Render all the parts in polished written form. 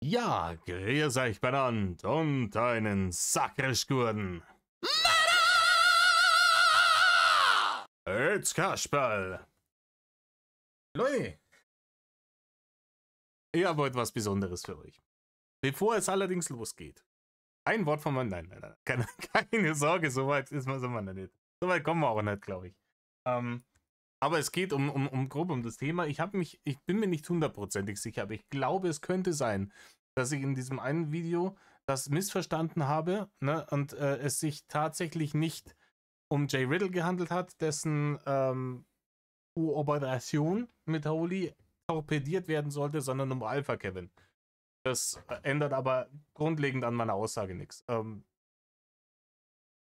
Ja, grüß euch benannt und einen Sakrischgurden. Jetzt Kasperl. Leute, ich habe heute was Besonderes für euch. Bevor es allerdings losgeht, ein Wort von meinem... Nein, keine Sorge, so weit sind wir noch nicht. So weit kommen wir auch nicht, glaube ich. Aber es geht grob um das Thema. Ich bin mir nicht hundertprozentig sicher, aber ich glaube, es könnte sein, dass ich in diesem einen Video das missverstanden habe, ne, und es sich tatsächlich nicht um Jay Riddle gehandelt hat, dessen Operation mit Holy torpediert werden sollte, sondern um Alpha Kevin. Das ändert aber grundlegend an meiner Aussage nichts.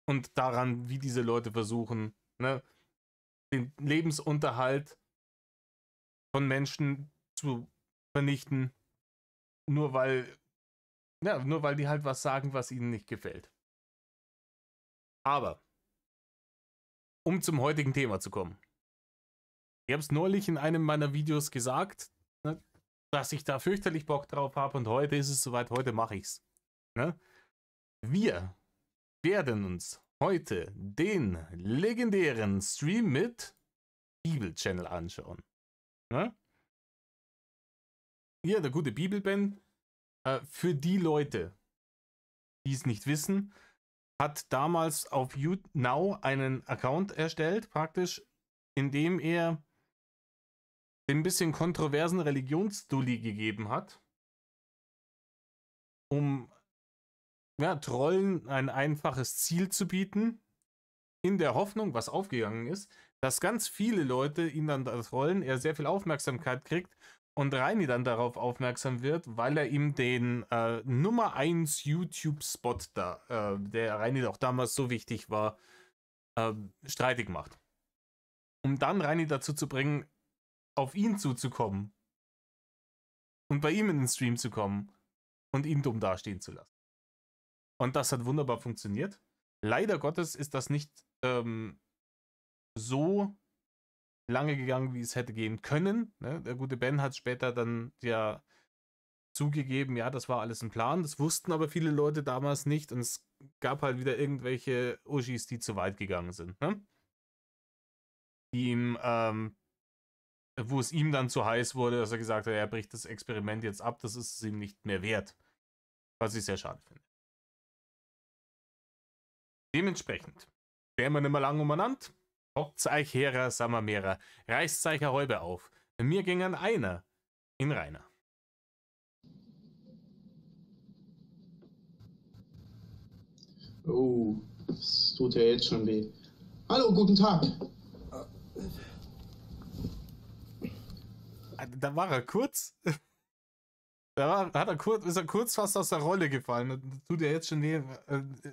Und daran, wie diese Leute versuchen, ne, den Lebensunterhalt von Menschen zu vernichten, nur weil die halt was sagen, was ihnen nicht gefällt. Aber, um zum heutigen Thema zu kommen. Ich habe es neulich in einem meiner Videos gesagt, ne, dass ich da fürchterlich Bock drauf habe und heute ist es soweit, heute mache ich's. Ne? Wir werden uns heute den legendären Stream mit Bibel-Channel anschauen. Ne? Hier, der gute Bibel-Ben, für die Leute, die es nicht wissen, hat damals auf YouNow einen Account erstellt, praktisch, in dem er den bisschen kontroversen Religionsdulli gegeben hat, um Trollen ein einfaches Ziel zu bieten, in der Hoffnung, was aufgegangen ist, dass ganz viele Leute ihn dann trollen, er sehr viel Aufmerksamkeit kriegt und Reini dann darauf aufmerksam wird, weil er ihm den Nummer 1 YouTube-Spot da, der Reini auch damals so wichtig war, streitig macht. Um dann Reini dazu zu bringen, auf ihn zuzukommen und bei ihm in den Stream zu kommen und ihn dumm dastehen zu lassen. Und das hat wunderbar funktioniert. Leider Gottes ist das nicht so lange gegangen, wie es hätte gehen können. Ne? Der gute Ben hat später dann ja zugegeben, ja, das war alles ein Plan. Das wussten aber viele Leute damals nicht und es gab halt wieder irgendwelche Uschis, die zu weit gegangen sind. Ne? Die ihm, wo es ihm dann zu heiß wurde, dass er gesagt hat, er bricht das Experiment jetzt ab, das ist es ihm nicht mehr wert. Was ich sehr schade finde. Dementsprechend, wären wir nicht mehr lang umeinander, hockt's euch herer, sammermehrer, reißt euch Häube auf. Mir gingen einer in Rainer. Oh, das tut ja jetzt schon weh. Hallo, guten Tag. Da war er kurz. Ist er kurz fast aus der Rolle gefallen. Das tut ja jetzt schon weh.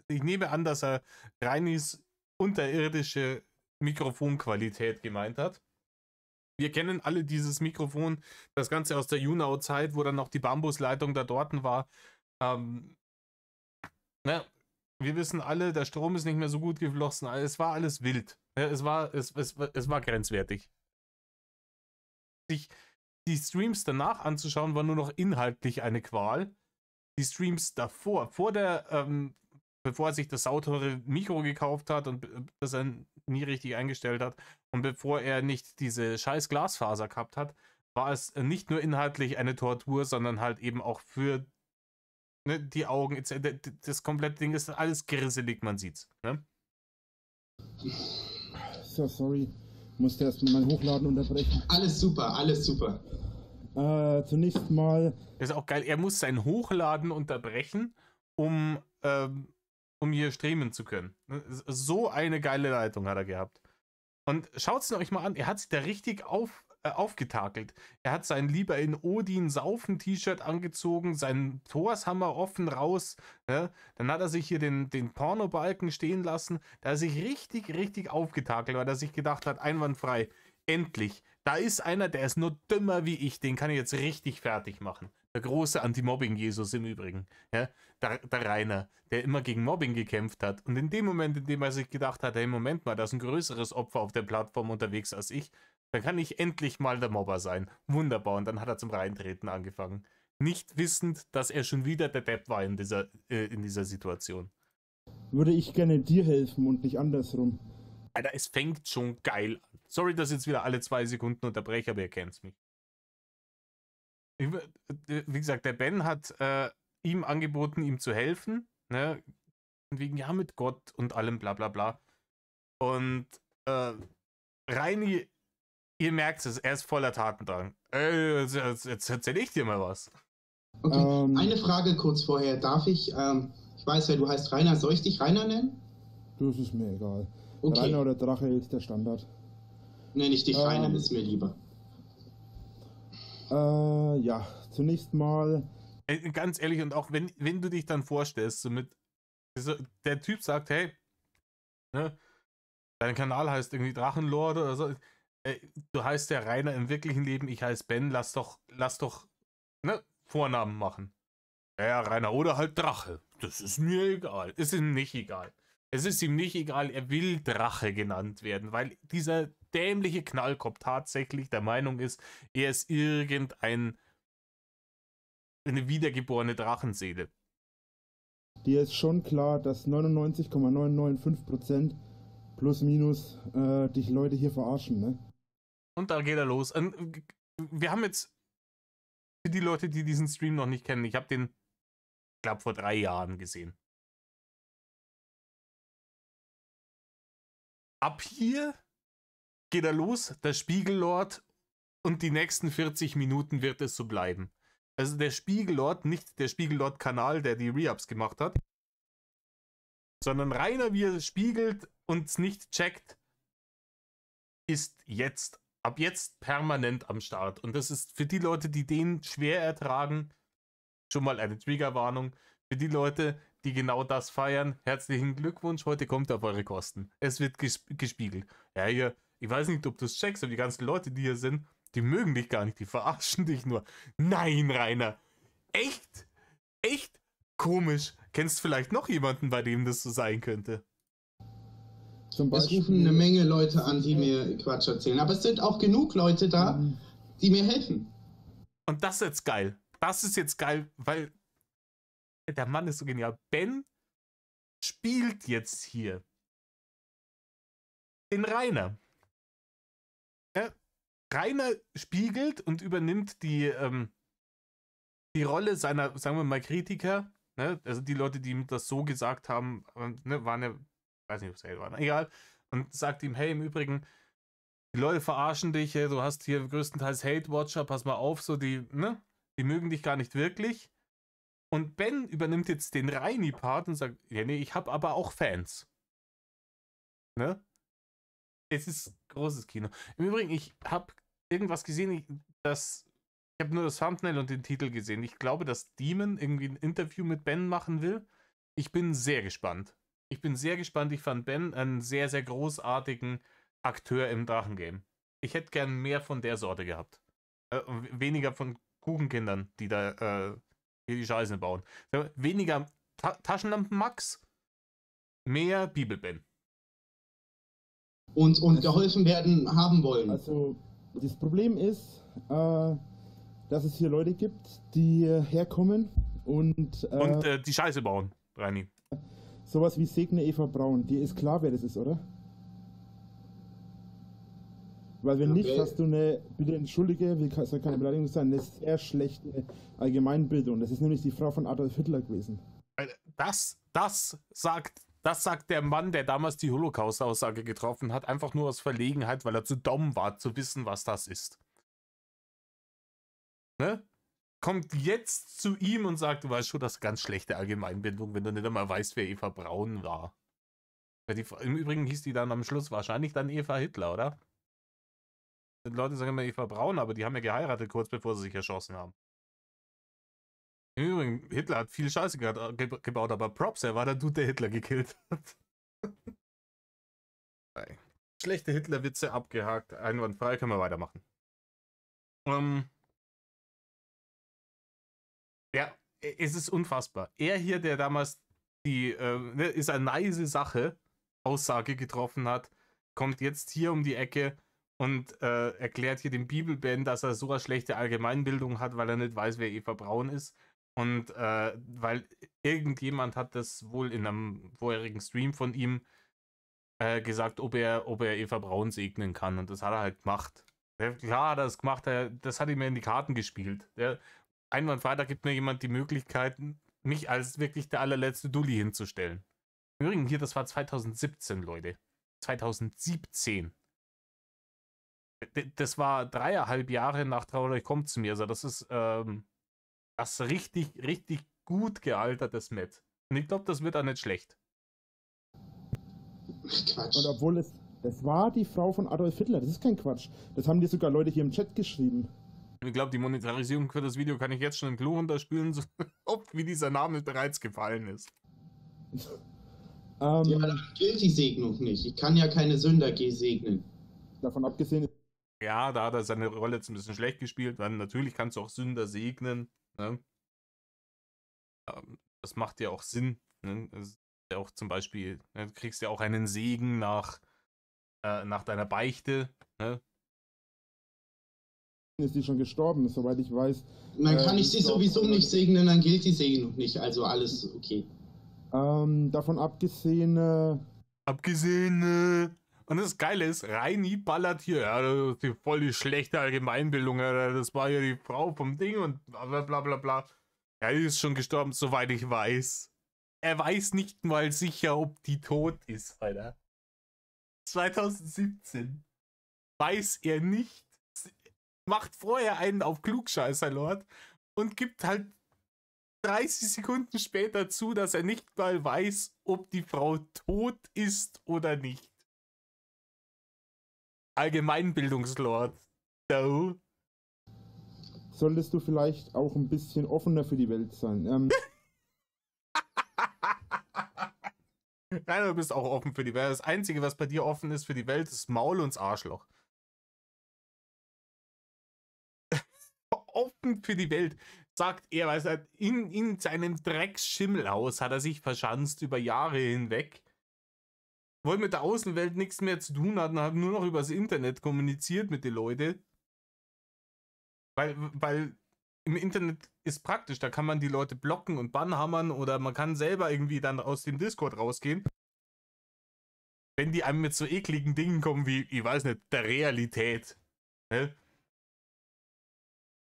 Ich nehme an, dass er Reinis unterirdische Mikrofonqualität gemeint hat. Wir kennen alle dieses Mikrofon, das Ganze aus der YouNow-Zeit, wo dann noch die Bambusleitung da dort war. Wir wissen alle, der Strom ist nicht mehr so gut geflossen. Es war alles wild. Es war grenzwertig. Die Streams danach anzuschauen, war nur noch inhaltlich eine Qual. Die Streams davor, bevor er sich das sauteure Mikro gekauft hat und das er nie richtig eingestellt hat und bevor er nicht diese scheiß Glasfaser gehabt hat, war es nicht nur inhaltlich eine Tortur, sondern halt eben auch für die Augen, das komplette Ding ist alles grisselig, man sieht's. Ne? So, sorry. Musste erst mal mein Hochladen unterbrechen. Alles super, alles super. Zunächst mal... Das ist auch geil, er muss sein Hochladen unterbrechen, um hier streamen zu können. So eine geile Leitung hat er gehabt. Und schaut es euch mal an, er hat sich da richtig aufgetakelt. Er hat sein Lieber in Odin Saufen T-Shirt angezogen, seinen Thorshammer offen raus. Ne? Dann hat er sich hier den Pornobalken stehen lassen. Da hat er sich richtig aufgetakelt, weil er sich gedacht hat, einwandfrei, endlich. Da ist einer, der ist nur dümmer wie ich, den kann ich jetzt richtig fertig machen. Der große Anti-Mobbing-Jesus im Übrigen. Ja? Der Rainer, der immer gegen Mobbing gekämpft hat. Und in dem Moment, in dem er sich gedacht hat, hey, Moment mal, da ist ein größeres Opfer auf der Plattform unterwegs als ich, dann kann ich endlich mal der Mobber sein. Wunderbar. Und dann hat er zum Reintreten angefangen. nicht wissend, dass er schon wieder der Depp war in dieser Situation. Würde ich gerne dir helfen und nicht andersrum. Alter, es fängt schon geil an. Sorry, dass ich jetzt wieder alle 2 Sekunden unterbreche, aber ihr kennt's mich. Wie gesagt, der Ben hat ihm angeboten, ihm zu helfen. Ne? Wegen, ja, mit Gott und allem bla bla bla. Und Reini, ihr merkt es, er ist voller Tatendrang. Jetzt erzähl ich dir mal was. Okay, eine Frage kurz vorher. Darf ich, ich weiß ja, du heißt Rainer, soll ich dich Rainer nennen? Das ist mir egal. Okay. Rainer oder Drache ist der Standard. Nenne ich dich Rainer, ist mir lieber. Ja, zunächst mal. Ganz ehrlich, und auch wenn du dich dann vorstellst, der Typ sagt, hey, ne, dein Kanal heißt irgendwie Drachenlord oder so, du heißt ja Rainer im wirklichen Leben, ich heiße Ben, lass doch, ne, Vornamen machen. Ja, Rainer oder halt Drache. Das ist mir egal. Ist ihm nicht egal. Es ist ihm nicht egal, er will Drache genannt werden, weil dieser dämliche Knallkopf tatsächlich der Meinung ist, er ist eine wiedergeborene Drachenseele. Dir ist schon klar, dass 99,995% plus minus dich Leute hier verarschen, ne? Und da geht er los. Wir haben jetzt, für die Leute, die diesen Stream noch nicht kennen, ich habe den, ich glaube, vor 3 Jahren gesehen. Ab hier geht er los, der Spiegellord, und die nächsten 40 Minuten wird es so bleiben. Also der Spiegellord, nicht der Spiegellord-Kanal, der die Re-Ups gemacht hat, sondern Rainer, wie er spiegelt und es nicht checkt, ist ab jetzt permanent am Start. Und das ist für die Leute, die den schwer ertragen, schon mal eine Triggerwarnung. Für die Leute, die genau das feiern, herzlichen Glückwunsch, heute kommt er auf eure Kosten. Es wird gespiegelt. Ja, hier, ich weiß nicht, ob du es checkst, aber die ganzen Leute, die hier sind, die mögen dich gar nicht, die verarschen dich nur. Nein, Rainer. Echt? Echt? Komisch. Kennst du vielleicht noch jemanden, bei dem das so sein könnte? Zum Es Beispiel, rufen eine Menge Leute an, die mir Quatsch erzählen. Aber es sind auch genug Leute da, die mir helfen. Und das ist jetzt geil. Das ist jetzt geil, weil der Mann ist so genial. Ben spielt jetzt hier den Rainer. Ja, Rainer spiegelt und übernimmt die Rolle seiner, sagen wir mal, Kritiker. Ne? Also die Leute, die ihm das so gesagt haben, ne, waren ja, weiß nicht, ob es waren, egal. Und sagt ihm, hey, im Übrigen, die Leute verarschen dich, du hast hier größtenteils Hate-Watcher, pass mal auf, so die mögen dich gar nicht wirklich. Und Ben übernimmt jetzt den Reini-Part und sagt, ja, nee, ich habe aber auch Fans. Ne? Es ist großes Kino. Im Übrigen, ich habe irgendwas gesehen, ich habe nur das Thumbnail und den Titel gesehen. Ich glaube, dass Demon irgendwie ein Interview mit Ben machen will. Ich bin sehr gespannt. Ich fand Ben einen sehr, sehr großartigen Akteur im Drachengame. Ich hätte gern mehr von der Sorte gehabt. Weniger von Kuchenkindern, die da hier die Scheiße bauen. Weniger Taschenlampen-Max, mehr Bibel-Ben. Und geholfen werden haben wollen. Also, das Problem ist, dass es hier Leute gibt, die herkommen und die Scheiße bauen, Reini. Sowas wie Segne Eva Braun. Dir ist klar, wer das ist, oder? Weil wenn nicht, hast du bitte entschuldige, soll keine Beleidigung sein, eine sehr schlechte Allgemeinbildung. Das ist nämlich die Frau von Adolf Hitler gewesen. Das sagt der Mann, der damals die Holocaust-Aussage getroffen hat, einfach nur aus Verlegenheit, weil er zu dumm war, zu wissen, was das ist. Ne? Kommt jetzt zu ihm und sagt, du weißt schon, das ist ganz schlechte Allgemeinbildung, wenn du nicht einmal weißt, wer Eva Braun war. Im Übrigen hieß die dann am Schluss wahrscheinlich dann Eva Hitler, oder? Die Leute sagen immer Eva Braun, aber die haben ja geheiratet, kurz bevor sie sich erschossen haben. Im Übrigen, Hitler hat viel Scheiße gebaut, aber Props, er war der Dude, der Hitler gekillt hat. Schlechte Hitler-Witze abgehakt, einwandfrei, können wir weitermachen. Ja, es ist unfassbar. Er hier, der damals ist eine nice Sache, Aussage getroffen hat, kommt jetzt hier um die Ecke und erklärt hier dem Bibelband, dass er so eine schlechte Allgemeinbildung hat, weil er nicht weiß, wer Eva Braun ist. Und weil irgendjemand hat das wohl in einem vorherigen Stream von ihm gesagt, ob er Eva Braun segnen kann. Und das hat er halt gemacht. Klar hat er das gemacht, das hat ihm ja in die Karten gespielt. Einwandfrei, da gibt mir jemand die Möglichkeit, mich als wirklich der allerletzte Dulli hinzustellen. Übrigens, hier, das war 2017, Leute. 2017. Das war 3,5 Jahre nach Traurig kommt zu mir. Also das ist das richtig, richtig gut gealtertes Met. Und ich glaube, das wird auch nicht schlecht. Quatsch. Und obwohl das war die Frau von Adolf Hitler, das ist kein Quatsch. Das haben dir sogar Leute hier im Chat geschrieben. Ich glaube, die Monetarisierung für das Video kann ich jetzt schon im Klo runterspülen, so oft wie dieser Name bereits gefallen ist. Ja, dann gilt die Segnung nicht. Ich kann ja keine Sünder segnen. Davon abgesehen. Ja, da hat er seine Rolle jetzt ein bisschen schlecht gespielt, weil natürlich kannst du auch Sünder segnen. Ne? Das macht ja auch Sinn. Ne? Das ist ja auch zum Beispiel, ne? Du kriegst ja auch einen Segen nach deiner Beichte. Ne? Ist die schon gestorben, soweit ich weiß. Dann kann ich sie sowieso nicht segnen, dann gilt die Segnung nicht. Also alles okay. Davon abgesehen. Und das Geile ist, Reini ballert hier, ja, das ist die voll die schlechte Allgemeinbildung, ja, das war ja die Frau vom Ding und bla bla bla bla. Ja, die ist schon gestorben, soweit ich weiß. Er weiß nicht mal sicher, ob die tot ist, Alter. 2017. Weiß er nicht. Macht vorher einen auf Klugscheißer-Lord und gibt halt 30 Sekunden später zu, dass er nicht mal weiß, ob die Frau tot ist oder nicht. Allgemeinbildungslord. So. Solltest du vielleicht auch ein bisschen offener für die Welt sein. Nein, du bist auch offen für die Welt. Das Einzige, was bei dir offen ist für die Welt, ist Maul und das Arschloch. Offen für die Welt, sagt er, weil er in seinem Drecksschimmelhaus hat er sich verschanzt über Jahre hinweg. Wollte mit der Außenwelt nichts mehr zu tun hatten, haben nur noch übers Internet kommuniziert mit den Leuten. Weil im Internet ist praktisch, da kann man die Leute blocken und bannhammern oder man kann selber irgendwie dann aus dem Discord rausgehen. Wenn die einem mit so ekligen Dingen kommen wie, ich weiß nicht, der Realität. Ne?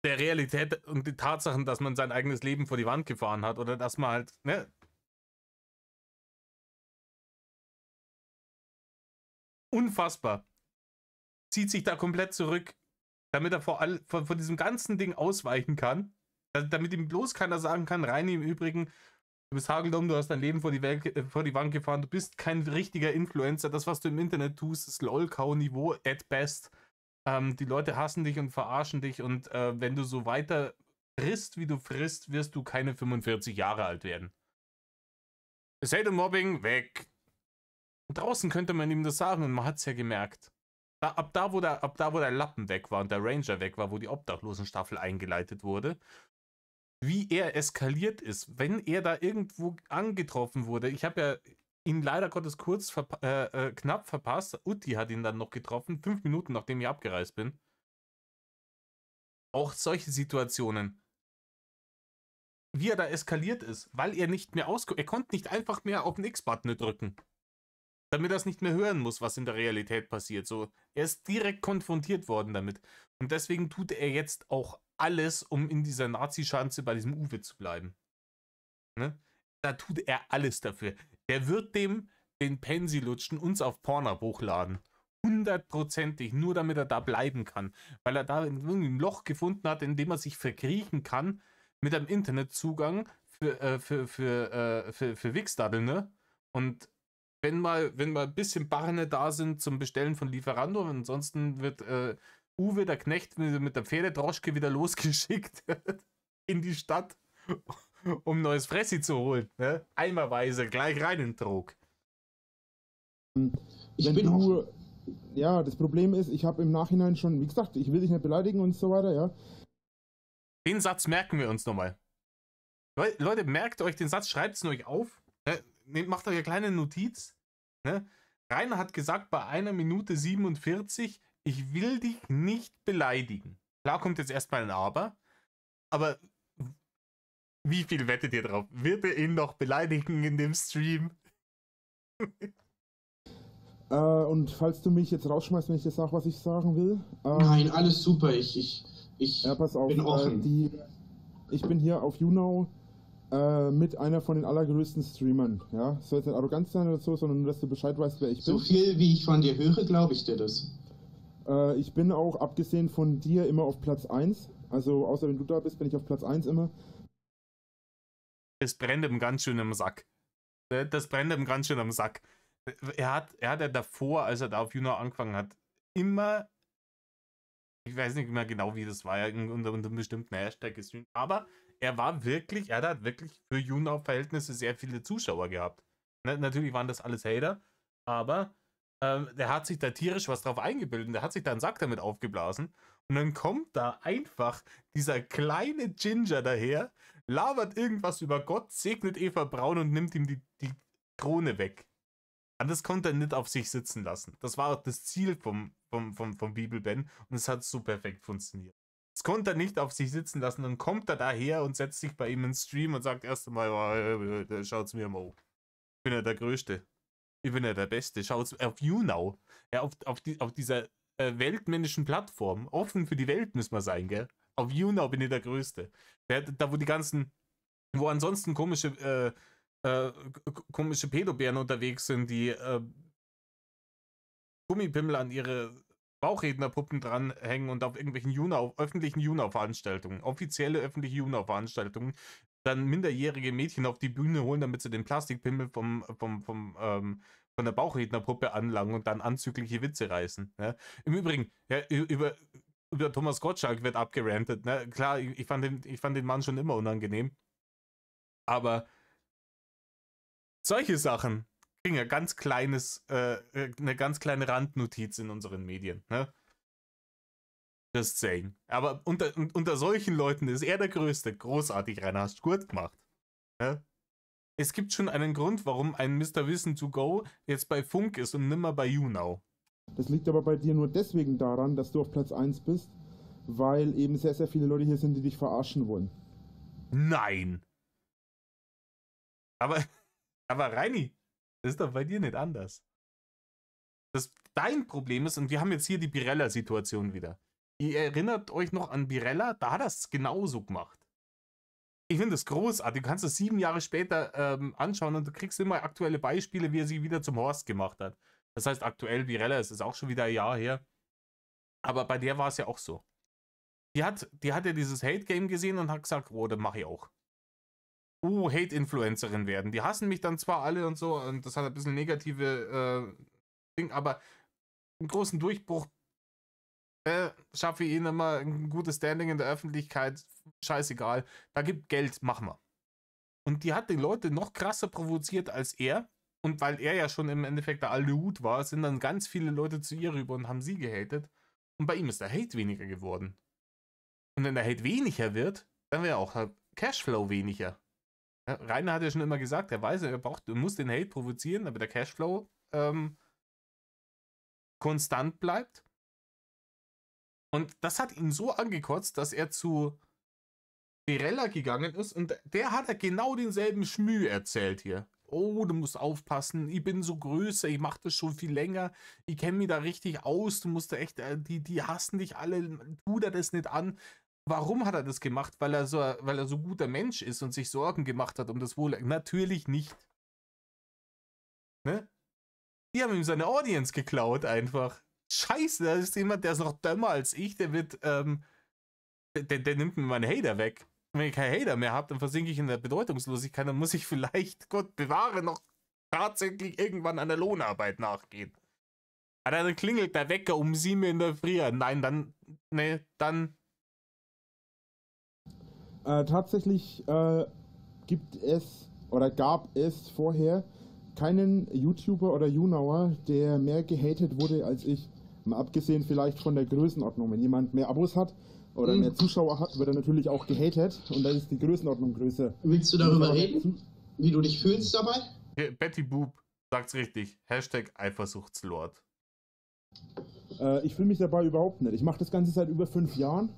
Der Realität und die Tatsachen, dass man sein eigenes Leben vor die Wand gefahren hat oder dass man halt, ne? Unfassbar. Zieht sich da komplett zurück, damit er vor diesem ganzen Ding ausweichen kann. Damit ihm bloß keiner sagen kann, Reini im Übrigen, du bist hageldumm, du hast dein Leben vor die Wand gefahren, du bist kein richtiger Influencer. Das, was du im Internet tust, ist LOL-Cow-Niveau at best. Die Leute hassen dich und verarschen dich und wenn du so weiter frisst, wie du frisst, wirst du keine 45 Jahre alt werden. Hate und Mobbing, weg. Und draußen könnte man ihm das sagen und man hat es ja gemerkt. Ab da, wo der Lappen weg war und der Ranger weg war, wo die Obdachlosenstaffel eingeleitet wurde, wie er eskaliert ist, wenn er da irgendwo angetroffen wurde. Ich habe ja ihn leider Gottes kurz knapp verpasst. Utti hat ihn dann noch getroffen, 5 Minuten nachdem ich abgereist bin. Auch solche Situationen. Wie er da eskaliert ist, weil er nicht mehr er konnte nicht einfach mehr auf den X-Button drücken. Damit er es nicht mehr hören muss, was in der Realität passiert. So, er ist direkt konfrontiert worden damit. Und deswegen tut er jetzt auch alles, um in dieser Nazi-Schanze bei diesem Uwe zu bleiben. Ne? Da tut er alles dafür. Der wird dem den Pensi lutschen, uns auf Pornhub hochladen. 100%ig, nur damit er da bleiben kann. Weil er da irgendwie ein Loch gefunden hat, in dem er sich verkriechen kann mit einem Internetzugang für Wichsdaddeln, ne? Und wenn mal ein bisschen Barne da sind zum Bestellen von Lieferando, ansonsten wird Uwe, der Knecht, mit der Pferdedroschke wieder losgeschickt in die Stadt, um neues Fressi zu holen. Ne? Eimerweise gleich rein in den Trog. Ja, das Problem ist, ich habe im Nachhinein schon, wie gesagt, ich will dich nicht beleidigen und so weiter, ja. Den Satz merken wir uns nochmal. Leute, merkt euch den Satz, schreibt es euch auf. Ne? Macht euch eine kleine Notiz. Ne? Rainer hat gesagt, bei 1 Minute 47, ich will dich nicht beleidigen. Klar kommt jetzt erstmal ein aber wie viel wettet ihr drauf? Wird er ihn noch beleidigen in dem Stream? Und falls du mich jetzt rausschmeißt, wenn ich das sage, was ich sagen will. Nein, alles super. Ich pass auf, bin offen. Ich bin hier auf YouNow mit einer von den allergrößten Streamern. Ja? Soll jetzt nicht arrogant sein oder so, sondern nur, dass du Bescheid weißt, wer ich bin. So viel, wie ich von dir höre, glaube ich dir das. Ich bin auch, abgesehen von dir, immer auf Platz 1. Also, außer wenn du da bist, bin ich auf Platz 1 immer. Es brennt ihm ganz schön im Sack. Das brennt ihm ganz schön am Sack. Er hat ja davor, als er da auf YouNow angefangen hat, immer, ich weiß nicht mehr genau, wie das war, ja, unter einem bestimmten Hashtag gestreamt, aber er hat wirklich für YouNow-Verhältnisse sehr viele Zuschauer gehabt. Natürlich waren das alles Hater, aber der hat sich da tierisch was drauf eingebildet, der hat sich da einen Sack damit aufgeblasen und dann kommt da einfach dieser kleine Ginger daher, labert irgendwas über Gott, segnet Eva Braun und nimmt ihm die Krone weg. Und das konnte er nicht auf sich sitzen lassen. Das war auch das Ziel vom Bibelben und es hat so perfekt funktioniert. Das konnte er nicht auf sich sitzen lassen. Dann kommt er daher und setzt sich bei ihm in den Stream und sagt erst einmal, schaut's mir mal. Ich bin ja der Größte. Ich bin ja der Beste. Schaut's auf YouNow. Ja, auf dieser weltmännischen Plattform. Offen für die Welt müssen wir sein, gell? Auf YouNow bin ich der Größte. Da wo die ganzen, wo ansonsten komische Pädobären unterwegs sind, die Gummipimmel an ihre Bauchrednerpuppen dranhängen und auf irgendwelchen öffentlichen YouNow-Veranstaltungen, offizielle öffentliche YouNow-Veranstaltungen, dann minderjährige Mädchen auf die Bühne holen, damit sie den Plastikpimmel von der Bauchrednerpuppe anlangen und dann anzügliche Witze reißen. Ne? Im Übrigen, ja, über Thomas Gottschalk wird abgerantet. Ne? Klar, ich fand den Mann schon immer unangenehm. Aber solche Sachen kriegen eine ganz kleine Randnotiz in unseren Medien. Ne? Just saying. Aber unter solchen Leuten ist er der Größte. Großartig, Rainer, hast du gut gemacht. Ne? Es gibt schon einen Grund, warum ein Mr. Wissen to go jetzt bei Funk ist und nimmer bei YouNow. Das liegt aber bei dir nur deswegen daran, dass du auf Platz 1 bist, weil eben sehr, sehr viele Leute hier sind, die dich verarschen wollen. Nein. Aber Reini, das ist doch bei dir nicht anders. Das dein Problem ist, und wir haben jetzt hier die Birella-Situation wieder. Ihr erinnert euch noch an Birella? Da hat er es genauso gemacht. Ich finde das großartig. Du kannst es 7 Jahre später anschauen und du kriegst immer aktuelle Beispiele, wie er sie wieder zum Horst gemacht hat. Das heißt, aktuell Birella, es ist auch schon wieder ein Jahr her. Aber bei der war es ja auch so. Die hat ja dieses Hate-Game gesehen und hat gesagt, oh, das mache ich auch. Hate-Influencerin werden. Die hassen mich dann zwar alle und so, und das hat ein bisschen negative Ding, aber einen großen Durchbruch schaffe ich ihnen immer ein gutes Standing in der Öffentlichkeit, scheißegal, da gibt Geld, machen wir. Und die hat die Leute noch krasser provoziert als er, und weil er ja schon im Endeffekt der alte Hut war, sind dann ganz viele Leute zu ihr rüber und haben sie gehatet, und bei ihm ist der Hate weniger geworden. Und wenn der Hate weniger wird, dann wäre auch der Cashflow weniger. Ja, Rainer hat ja schon immer gesagt, er weiß, er muss den Hate provozieren, aber der Cashflow konstant bleibt. Und das hat ihn so angekotzt, dass er zu Birella gegangen ist und der hat er genau denselben Schmüh erzählt hier. Oh, du musst aufpassen, ich bin so größer, ich mache das schon viel länger, ich kenne mich da richtig aus, du musst da echt, die hassen dich alle, tu dir das nicht an. Warum hat er das gemacht? Weil er so guter Mensch ist und sich Sorgen gemacht hat um das Wohl? Natürlich nicht. Ne? Die haben ihm seine Audience geklaut einfach. Scheiße, da ist jemand, der ist noch dümmer als ich, der wird, der nimmt mir meine Hater weg. Und wenn ich keine Hater mehr habe, dann versinke ich in der Bedeutungslosigkeit, dann muss ich vielleicht, Gott bewahre, noch tatsächlich irgendwann an der Lohnarbeit nachgehen. Aber dann klingelt der Wecker um 7 in der Früh. Nein, dann. Tatsächlich gibt es oder gab es vorher keinen YouTuber oder YouNower, der mehr gehatet wurde als ich. Mal abgesehen vielleicht von der Größenordnung. Wenn jemand mehr Abos hat oder mehr Zuschauer hat, wird er natürlich auch gehatet und dann ist die Größenordnung größer. Willst du darüber reden, wie du dich fühlst dabei? Betty Boop sagt's richtig. Hashtag Eifersuchtslord. Ich fühle mich dabei überhaupt nicht. Ich mache das Ganze seit über 5 Jahren.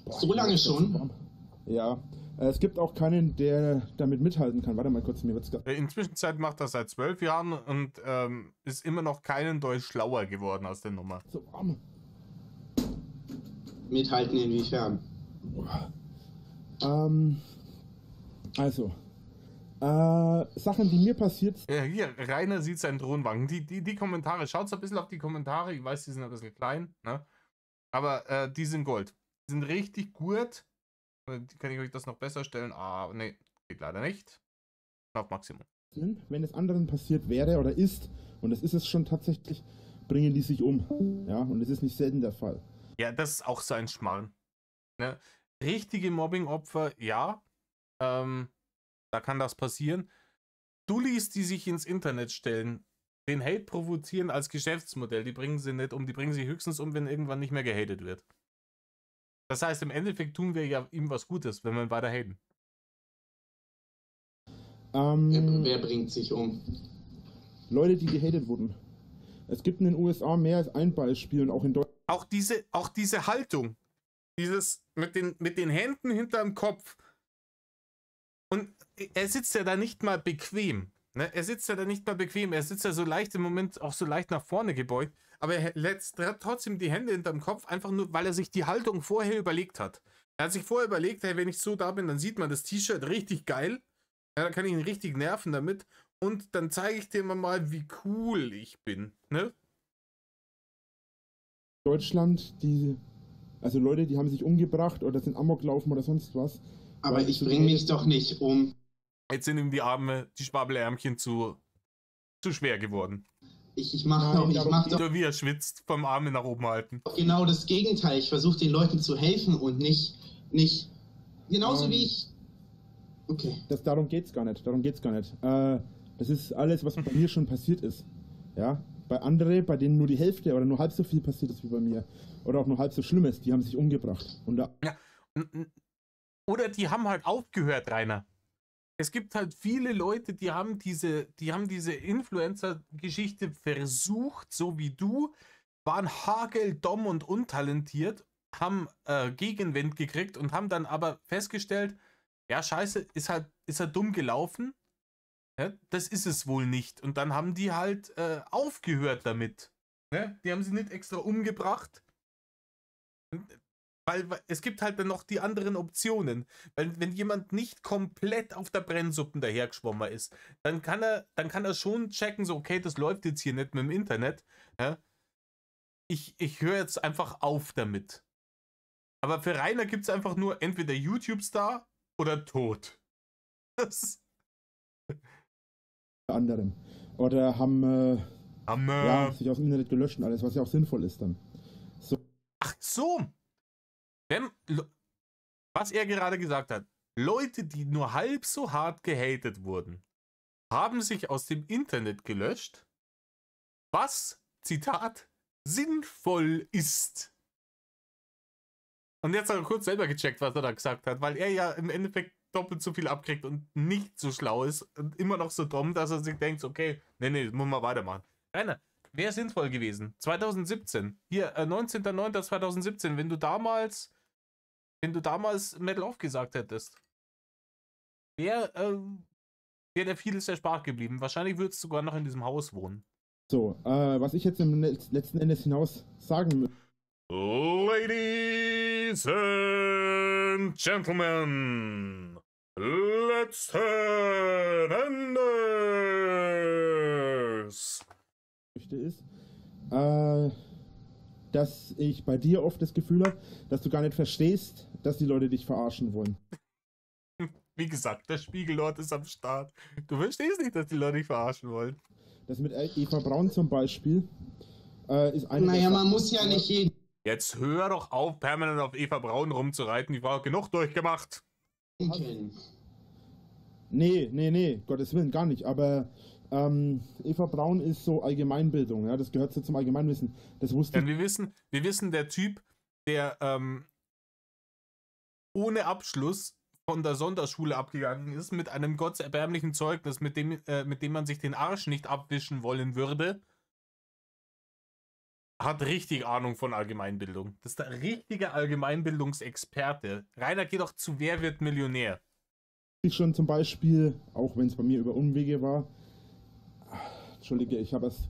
Boah, So lange schon? Ja. Es gibt auch keinen, der damit mithalten kann. Warte mal kurz, mir wird's Inzwischen macht er seit 12 Jahren und ist immer noch keinen Deutsch schlauer geworden aus der Nummer. so warm. Mithalten inwiefern? Also, Sachen, die mir passiert sind. Hier, Rainer sieht seinen Drohnenwagen. Die Kommentare, schaut ein bisschen auf die Kommentare. Ich weiß, die sind ein bisschen klein, ne? Aber die sind Gold. Die sind richtig gut. Kann ich euch das noch besser stellen? Ah, nee, geht leider nicht. Auf Maximum. Wenn es anderen passiert wäre oder ist, und das ist es schon tatsächlich, bringen die sich um. Ja, und es ist nicht selten der Fall. Ja, das ist auch so ein Schmarrn. Ne? Richtige Mobbing-Opfer, ja. Da kann das passieren. Dullis, die sich ins Internet stellen, den Hate provozieren als Geschäftsmodell, die bringen sie nicht um. Die bringen sie höchstens um, wenn irgendwann nicht mehr gehatet wird. Das heißt, im Endeffekt tun wir ja ihm was Gutes, wenn wir ihn weiter haten. Wer bringt sich um? Leute, die gehatet wurden. Es gibt in den USA mehr als ein Beispiel und auch in Deutschland. Auch diese Haltung, dieses mit den Händen hinterm Kopf. Und er sitzt ja da nicht mal bequem. Ne? Er sitzt ja da nicht mal bequem. Er sitzt ja so leicht im Moment auch so leicht nach vorne gebeugt. Aber er hat trotzdem die Hände hinterm Kopf, einfach nur, weil er sich die Haltung vorher überlegt hat. Er hat sich vorher überlegt, hey, wenn ich so da bin, dann sieht man das T-Shirt richtig geil. Ja, dann kann ich ihn richtig nerven damit. Und dann zeige ich dir mal, wie cool ich bin. Ne? Deutschland, also Leute, die haben sich umgebracht oder sind Amok laufen oder sonst was. Aber ich bringe mich doch nicht um. Jetzt sind ihm die Arme, die Schwabelärmchen zu schwer geworden. Ich mach doch Oder wie er schwitzt, vom Arme nach oben halten. genau das Gegenteil. Ich versuche den Leuten zu helfen und nicht genauso wie ich. Okay. Darum geht's gar nicht. Das ist alles, was bei mir schon passiert ist. Ja? Bei anderen, bei denen nur die Hälfte oder nur halb so viel passiert ist wie bei mir. Oder auch nur halb so schlimm ist, die haben sich umgebracht. Ja. Oder die haben halt aufgehört, Rainer. Es gibt halt viele Leute, die haben diese Influencer-Geschichte versucht, so wie du, waren hageldumm und untalentiert, haben Gegenwind gekriegt und haben dann aber festgestellt, ja, scheiße, ist halt dumm gelaufen. Ja, das ist es wohl nicht. Und dann haben die halt aufgehört damit. Ja, die haben sie nicht extra umgebracht. Weil es gibt halt dann noch die anderen Optionen. Weil wenn jemand nicht komplett auf der Brennsuppen dahergeschwommen ist, dann kann er schon checken, so okay, das läuft jetzt hier nicht mit dem Internet. Ja? Ich höre jetzt einfach auf damit. Aber für Rainer gibt es einfach nur entweder YouTube-Star oder Tod. Das Anderen. Oder haben sich aus dem Internet gelöscht und alles, was ja auch sinnvoll ist dann. So. Ach so! Was er gerade gesagt hat, Leute, die nur halb so hart gehatet wurden, haben sich aus dem Internet gelöscht, was, Zitat, sinnvoll ist. Und jetzt hat er kurz selber gecheckt, was er da gesagt hat, weil er ja im Endeffekt doppelt so viel abkriegt und nicht so schlau ist und immer noch so dumm, dass er sich denkt, okay, nee, das muss man weitermachen. Rainer, wäre sinnvoll gewesen. 2017, hier, 19.09.2017, wenn du damals Metal aufgesagt hättest, wäre der vieles erspart geblieben. Wahrscheinlich würdest du sogar noch in diesem Haus wohnen. So, was ich jetzt im letzten Endes hinaus sagen will. Ladies and Gentlemen, letzten Endes ist, dass ich bei dir oft das Gefühl habe, dass du gar nicht verstehst, dass die Leute dich verarschen wollen. Wie gesagt, der Spiegellord ist am Start. Du verstehst nicht, dass die Leute dich verarschen wollen. Das mit Eva Braun zum Beispiel ist eine. Naja, man muss ja nicht jeden. Jetzt hör doch auf, permanent auf Eva Braun rumzureiten. Die Frau hat genug durchgemacht. Nee, Gottes Willen, gar nicht. Aber Eva Braun ist so Allgemeinbildung, ja, das gehört so zum Allgemeinwissen. Das wusste ich. Wir wissen, der Typ, der ohne Abschluss von der Sonderschule abgegangen ist, mit einem gottserbärmlichen Zeugnis, mit dem man sich den Arsch nicht abwischen wollen würde, hat richtig Ahnung von Allgemeinbildung. Das ist der richtige Allgemeinbildungsexperte. Rainer geht doch zu Wer wird Millionär? Ich schon zum Beispiel, auch wenn es bei mir über Umwege war, entschuldige,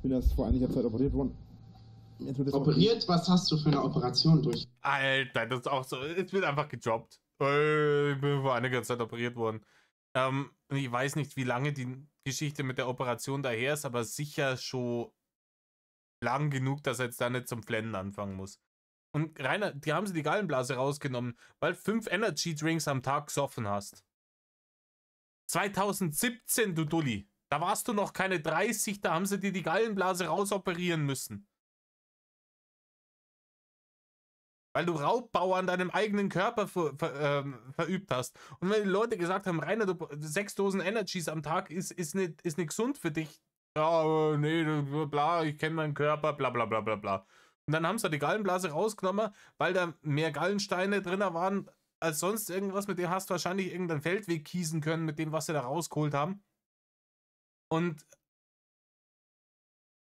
bin erst vor einiger Zeit operiert worden. Operiert? Was hast du für eine Operation durch? Alter, das ist auch so. Es wird einfach gejobbt. Ich bin vor einiger Zeit operiert worden. Ich weiß nicht, wie lange die Geschichte mit der Operation daher ist, aber sicher schon lang genug, dass er jetzt da nicht zum Flennen anfangen muss. Und Rainer, die haben sie die Gallenblase rausgenommen, weil 5 Energy Drinks am Tag gesoffen hast. 2017, du Dulli. Da warst du noch keine 30, da haben sie dir die Gallenblase rausoperieren müssen. Weil du Raubbau an deinem eigenen Körper verübt hast. Und wenn die Leute gesagt haben, Rainer, 6 Dosen Energies am Tag ist nicht gesund für dich. Ja, nee, bla, ich kenne meinen Körper, bla bla bla bla bla. Und dann haben sie die Gallenblase rausgenommen, weil da mehr Gallensteine drin waren als sonst irgendwas. Mit dem hast du wahrscheinlich irgendeinen Feldweg kiesen können, mit dem, was sie da rausgeholt haben. Und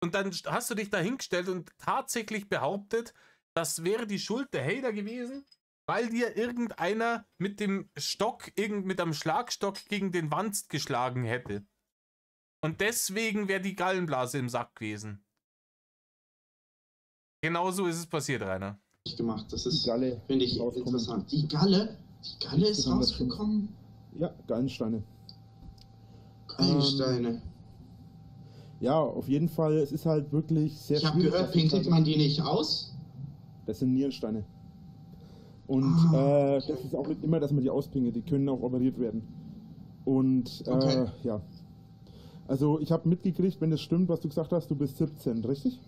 dann hast du dich da hingestellt und tatsächlich behauptet, das wäre die Schuld der Hater gewesen, weil dir irgendeiner mit dem Stock, mit einem Schlagstock gegen den Wanst geschlagen hätte. Und deswegen wäre die Gallenblase im Sack gewesen. Genauso ist es passiert, Rainer. Gemacht. Das ist, finde ich, interessant. Die Galle ist rausgekommen? Ja, Gallensteine. Gallensteine. Ja, auf jeden Fall, es ist halt wirklich sehr schwierig. Ich habe gehört, pinkelt man die nicht aus? Das sind Nierensteine. Und das ist auch nicht immer, dass man die auspinkelt. Die können auch operiert werden. Und ja. Also ich habe mitgekriegt, wenn das stimmt, was du gesagt hast, du bist 17, richtig?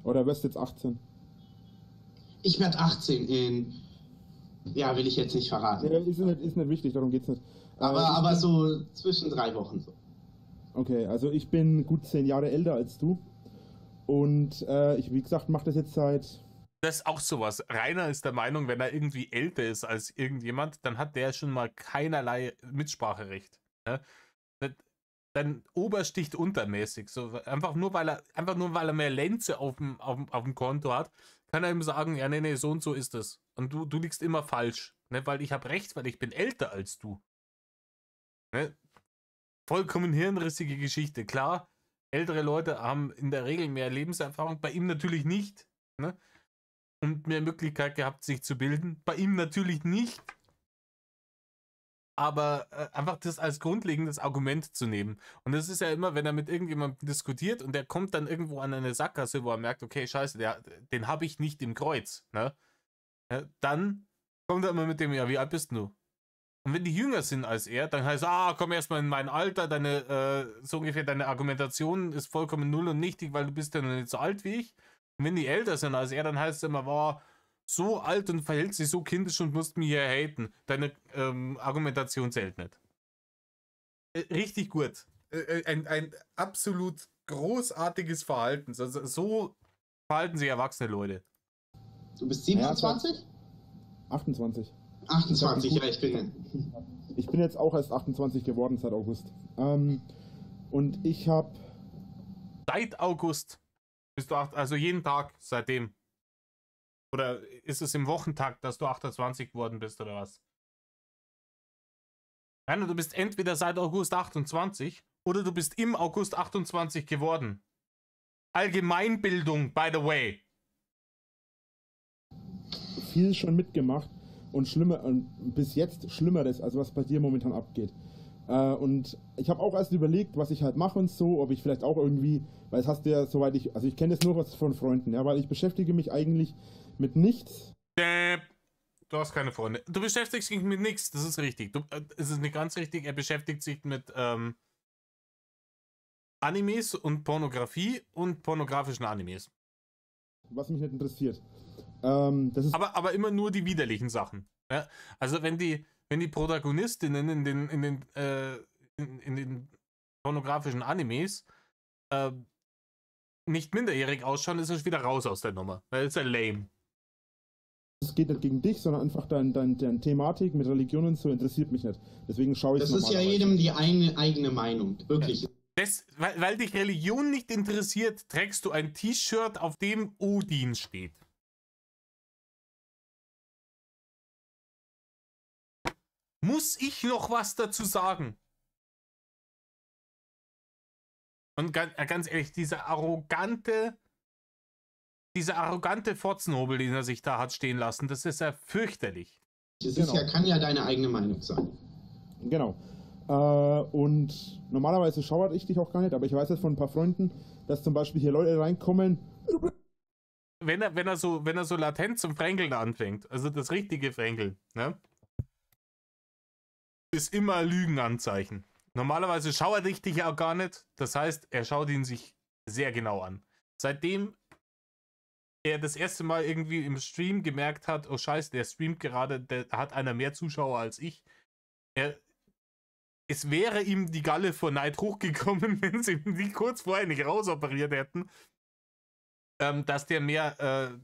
Oder wirst jetzt 18? Ich werde 18 ja, will ich jetzt nicht verraten. Ja, ist nicht wichtig, darum geht's nicht. Aber so zwischen 3 Wochen so. Okay, also ich bin gut 10 Jahre älter als du. Und ich, wie gesagt, mache das jetzt seit... Das ist auch sowas. Rainer ist der Meinung, wenn er irgendwie älter ist als irgendjemand, dann hat der schon mal keinerlei Mitspracherecht. Ne? Dann obersticht untermäßig. So, einfach nur, weil er mehr Lenze auf dem Konto hat, kann er ihm sagen, ja, nee, so und so ist es. Und du liegst immer falsch. Ne? Weil ich habe recht, weil ich bin älter als du. Ne? Vollkommen hirnrissige Geschichte. Klar, ältere Leute haben in der Regel mehr Lebenserfahrung, bei ihm natürlich nicht. Ne? Und mehr Möglichkeit gehabt, sich zu bilden. Bei ihm natürlich nicht. Aber einfach das als grundlegendes Argument zu nehmen. Und das ist ja immer, wenn er mit irgendjemandem diskutiert und der kommt dann irgendwo an eine Sackgasse, wo er merkt, okay, scheiße, den habe ich nicht im Kreuz. Ne? Dann kommt er immer mit dem, ja, wie alt bist du? Und wenn die jünger sind als er, dann heißt es, komm erstmal in mein Alter, so ungefähr deine Argumentation ist vollkommen null und nichtig, weil du bist ja noch nicht so alt wie ich. Und wenn die älter sind als er, dann heißt es immer, wow, so alt und verhält sich so kindisch und musst mich hier haten. Deine Argumentation zählt nicht. Richtig gut. Ein absolut großartiges Verhalten. Also, so verhalten sich erwachsene Leute. Du bist 27? 28. 28, ja, ich bin jetzt auch erst 28 geworden seit August. Und ich habe... Seit August bist du also jeden Tag seitdem. Oder ist es im Wochentakt, dass du 28 geworden bist, oder was? Nein, du bist entweder seit August 28 oder du bist im August 28 geworden. Allgemeinbildung, by the way. Viel schon mitgemacht und bis jetzt Schlimmeres, als was bei dir momentan abgeht. Und ich habe auch erst überlegt, was ich halt mache und so, ob ich vielleicht auch irgendwie, weil es hast du ja, soweit ich kenne das nur was von Freunden, ja, weil ich beschäftige mich eigentlich mit nichts. Du hast keine Freunde. Du beschäftigst dich mit nichts, das ist richtig. Es ist nicht ganz richtig, er beschäftigt sich mit Animes und Pornografie und pornografischen Animes. Was mich nicht interessiert. Das ist aber immer nur die widerlichen Sachen. Ja? Also wenn die Protagonistinnen in den pornografischen Animes nicht minderjährig ausschauen, ist es wieder raus aus der Nummer. Das ist ja lame. Es geht nicht gegen dich, sondern einfach deine Thematik mit Religion und so interessiert mich nicht. Deswegen schaue ich das ist ja jedem die eigene Meinung, wirklich. Weil dich Religion nicht interessiert, trägst du ein T-Shirt, auf dem Odin steht. Muss ich noch was dazu sagen? Und ganz ehrlich, dieser arrogante Fotzenhobel, den er sich da hat stehen lassen, das ist ja fürchterlich. Das ist kann ja deine eigene Meinung sein. Genau. Und normalerweise schauere ich dich auch gar nicht, aber ich weiß jetzt von ein paar Freunden, dass zum Beispiel hier Leute reinkommen. Wenn er so latent zum Fränkeln anfängt, also das richtige Fränkeln, ne? Ist immer Lügenanzeichen. Normalerweise schaut er dich ja auch gar nicht. Das heißt, er schaut ihn sich sehr genau an. Seitdem er das erste Mal irgendwie im Stream gemerkt hat, oh scheiße, der streamt gerade, der hat einer mehr Zuschauer als ich. Es wäre ihm die Galle vor Neid hochgekommen, wenn sie die kurz vorher nicht rausoperiert hätten, dass der mehr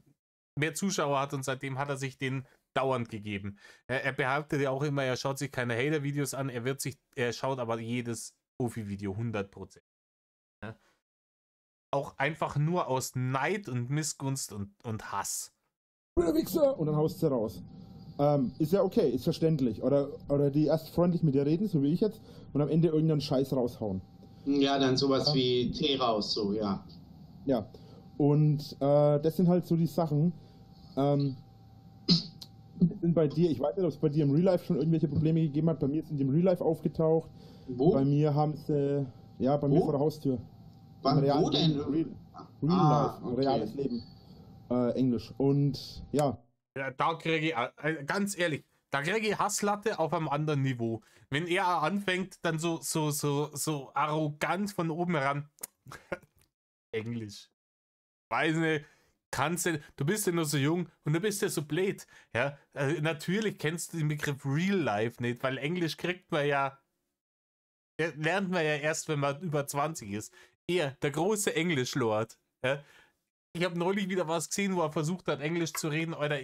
Zuschauer hat, und seitdem hat er sich den dauernd gegeben. Er behauptet ja auch immer, er schaut sich keine Hater-Videos an, er schaut aber jedes Profi-Video 100%. Ja? Auch einfach nur aus Neid und Missgunst und Hass. Wichser! Und dann haust du raus. Ist ja okay, ist verständlich. Oder die erst freundlich mit dir reden, so wie ich jetzt, und am Ende irgendeinen Scheiß raushauen. Ja, dann sowas wie Tee raus, so, ja. Ja. Und das sind halt so die Sachen. Sind bei dir, ich weiß nicht, ob es bei dir im Real Life schon irgendwelche Probleme gegeben hat. Bei mir sind die im Real Life aufgetaucht. Wo? Bei mir haben sie, ja, bei mir vor der Haustür. Wo denn? Real Life, okay. reales Leben. Englisch. Und ja. Ja, da kriege ich, ganz ehrlich, da kriege ich Hasslatte auf einem anderen Niveau. Wenn er anfängt, dann so arrogant von oben heran. Englisch. Weiß nicht, kannst du bist ja nur so jung und du bist ja so blöd. Ja, natürlich kennst du den Begriff Real Life nicht, weil Englisch lernt man ja erst, wenn man über 20 ist. Er, der große Englischlord. Ja, ich habe neulich wieder was gesehen, wo er versucht hat, Englisch zu reden. Alter,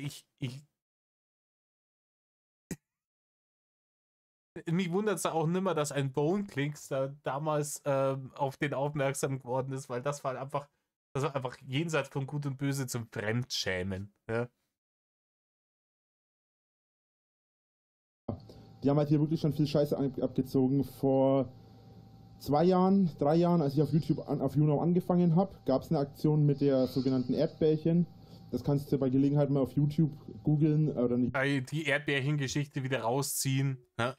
mich wundert es auch nimmer, dass ein Bone Clicks da damals auf den aufmerksam geworden ist, weil das war einfach jenseits von Gut und Böse zum Fremdschämen. Ja? Die haben halt hier wirklich schon viel Scheiße abgezogen. Vor 3 Jahren, als ich auf YouTube auf YouNow angefangen habe, gab es eine Aktion mit der sogenannten Erdbärchen. Das kannst du bei Gelegenheit mal auf YouTube googeln oder nicht. Die Erdbärchen-Geschichte wieder rausziehen. Ja?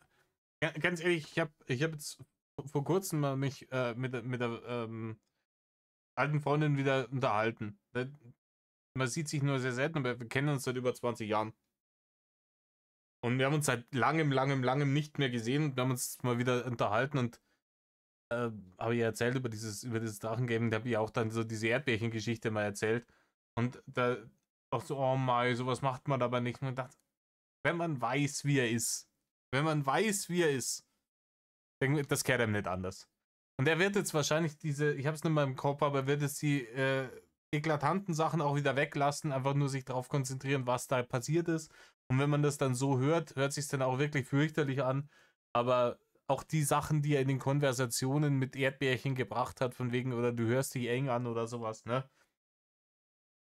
Ganz ehrlich, ich hab jetzt vor kurzem mal mich mit der alten Freundin wieder unterhalten. Man sieht sich nur sehr selten, aber wir kennen uns seit über 20 Jahren. Und wir haben uns seit langem nicht mehr gesehen und wir haben uns mal wieder unterhalten und habe ich erzählt über dieses Drachengame, da habe ich auch dann so diese Erdbärchen-Geschichte mal erzählt. Und da auch so, oh mein, sowas macht man aber nicht. Und ich dachte, wenn man weiß, wie er ist, das kehrt einem nicht anders. Und er wird jetzt wahrscheinlich ich habe es nicht mal im Kopf, aber er wird jetzt die eklatanten Sachen auch wieder weglassen, einfach nur sich darauf konzentrieren, was da passiert ist. Und wenn man das dann so hört sich dann auch wirklich fürchterlich an. Aber auch die Sachen, die er in den Konversationen mit Erdbärchen gebracht hat, von wegen, oder du hörst dich eng an oder sowas, ne?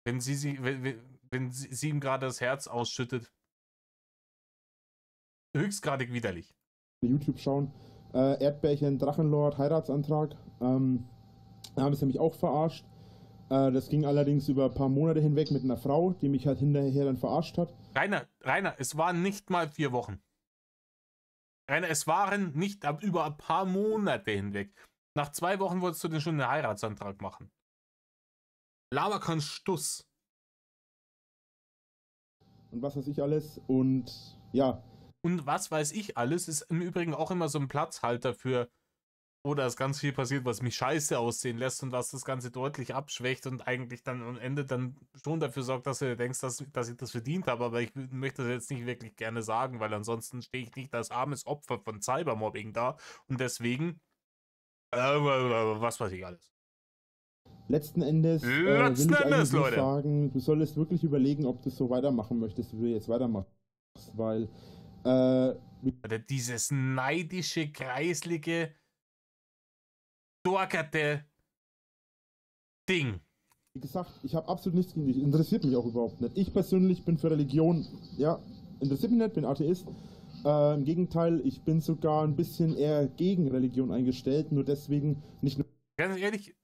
Wenn sie ihm gerade das Herz ausschüttet. Höchstgradig widerlich. YouTube schauen. Erdbärchen, Drachenlord, Heiratsantrag. Da haben sie mich auch verarscht. Das ging allerdings über ein paar Monate hinweg mit einer Frau, die mich halt hinterher dann verarscht hat. Rainer, es waren nicht mal 4 Wochen. Rainer, es waren nicht über ein paar Monate hinweg. Nach 2 Wochen wolltest du denn schon einen Heiratsantrag machen. Laber kein Stuss. Und was weiß ich alles. Und ja. Und was weiß ich alles ist im Übrigen auch immer so ein Platzhalter für, da ist ganz viel passiert, was mich scheiße aussehen lässt und was das Ganze deutlich abschwächt und eigentlich dann am Ende dann schon dafür sorgt, dass du denkst, dass ich das verdient habe. Aber ich möchte das jetzt nicht wirklich gerne sagen, weil ansonsten stehe ich nicht als armes Opfer von Cybermobbing da. Und deswegen, was weiß ich alles. Letzten Endes, will ich eigentlich Leute, sagen, du solltest wirklich überlegen, ob du so weitermachen möchtest, wie du jetzt weitermachst, weil dieses neidische, kreislige, durchgerte Ding. Wie gesagt, ich habe absolut nichts gegen dich. Interessiert mich auch überhaupt nicht. Ich persönlich bin für Religion, ja, interessiert mich nicht, bin Atheist. Im Gegenteil, ich bin sogar ein bisschen eher gegen Religion eingestellt, nur deswegen nicht nur. Ganz ehrlich,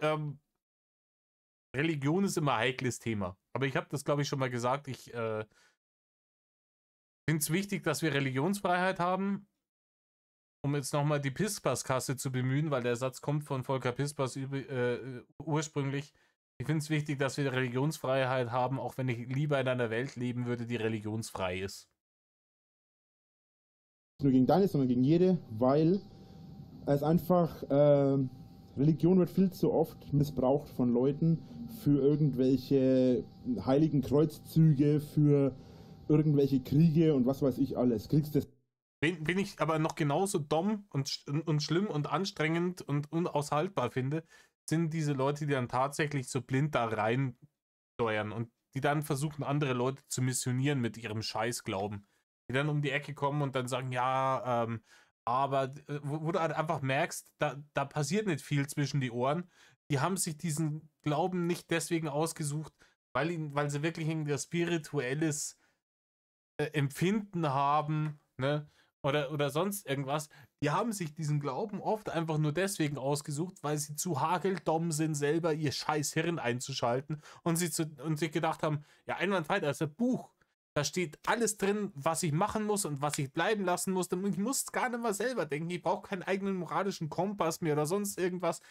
Religion ist immer ein heikles Thema. Aber ich habe das, glaube ich, schon mal gesagt. Ich finde es wichtig, dass wir Religionsfreiheit haben. Um jetzt nochmal die Pispas-Kasse zu bemühen, weil der Satz kommt von Volker Pispas ursprünglich. Ich finde es wichtig, dass wir Religionsfreiheit haben, auch wenn ich lieber in einer Welt leben würde, die religionsfrei ist. Nicht nur gegen deine, sondern gegen jede, weil es einfach, Religion wird viel zu oft missbraucht von Leuten für irgendwelche heiligen Kreuzzüge, für irgendwelche Kriege und was weiß ich alles. Wen ich aber noch genauso dumm und schlimm und anstrengend und unaushaltbar finde, sind diese Leute, die dann tatsächlich so blind da rein steuern und die dann versuchen, andere Leute zu missionieren mit ihrem Scheißglauben. Die dann um die Ecke kommen und dann sagen, ja, aber wo du halt einfach merkst, da passiert nicht viel zwischen die Ohren. Die haben sich diesen Glauben nicht deswegen ausgesucht, weil sie wirklich ein spirituelles Empfinden haben, ne? Oder sonst irgendwas. Die haben sich diesen Glauben oft einfach nur deswegen ausgesucht, weil sie zu hageldumm sind, selber ihr scheiß Hirn einzuschalten und sich gedacht haben, ja, einwandfrei, da ist ein Buch. Da steht alles drin, was ich machen muss und was ich bleiben lassen muss. Und ich muss gar nicht mal selber denken. Ich brauche keinen eigenen moralischen Kompass mehr oder sonst irgendwas.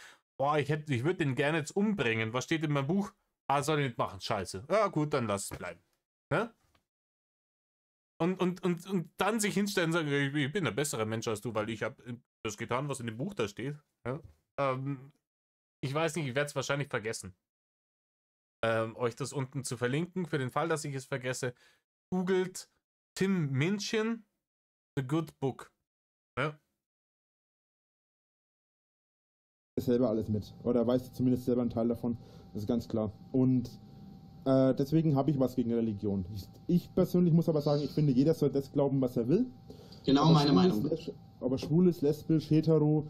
Boah, ich würde den gerne jetzt umbringen. Was steht in meinem Buch? Ah, soll ich nicht machen. Scheiße. Ja, gut, dann lass es bleiben. Ne? Und dann sich hinstellen und sagen, ich bin ein besserer Mensch als du, weil ich habe das getan, was in dem Buch da steht. Ja? Ich weiß nicht, ich werde es wahrscheinlich vergessen. Euch das unten zu verlinken. Für den Fall, dass ich es vergesse, googelt Tim Minchin, The Good Book. Ja? Selber alles mit. Oder weißt zumindest selber einen Teil davon. Das ist ganz klar. Und deswegen habe ich was gegen Religion. Ich persönlich muss aber sagen, ich finde, jeder soll das glauben, was er will. Genau Aber meine Meinung. Aber schwul ist, lesbisch, hetero,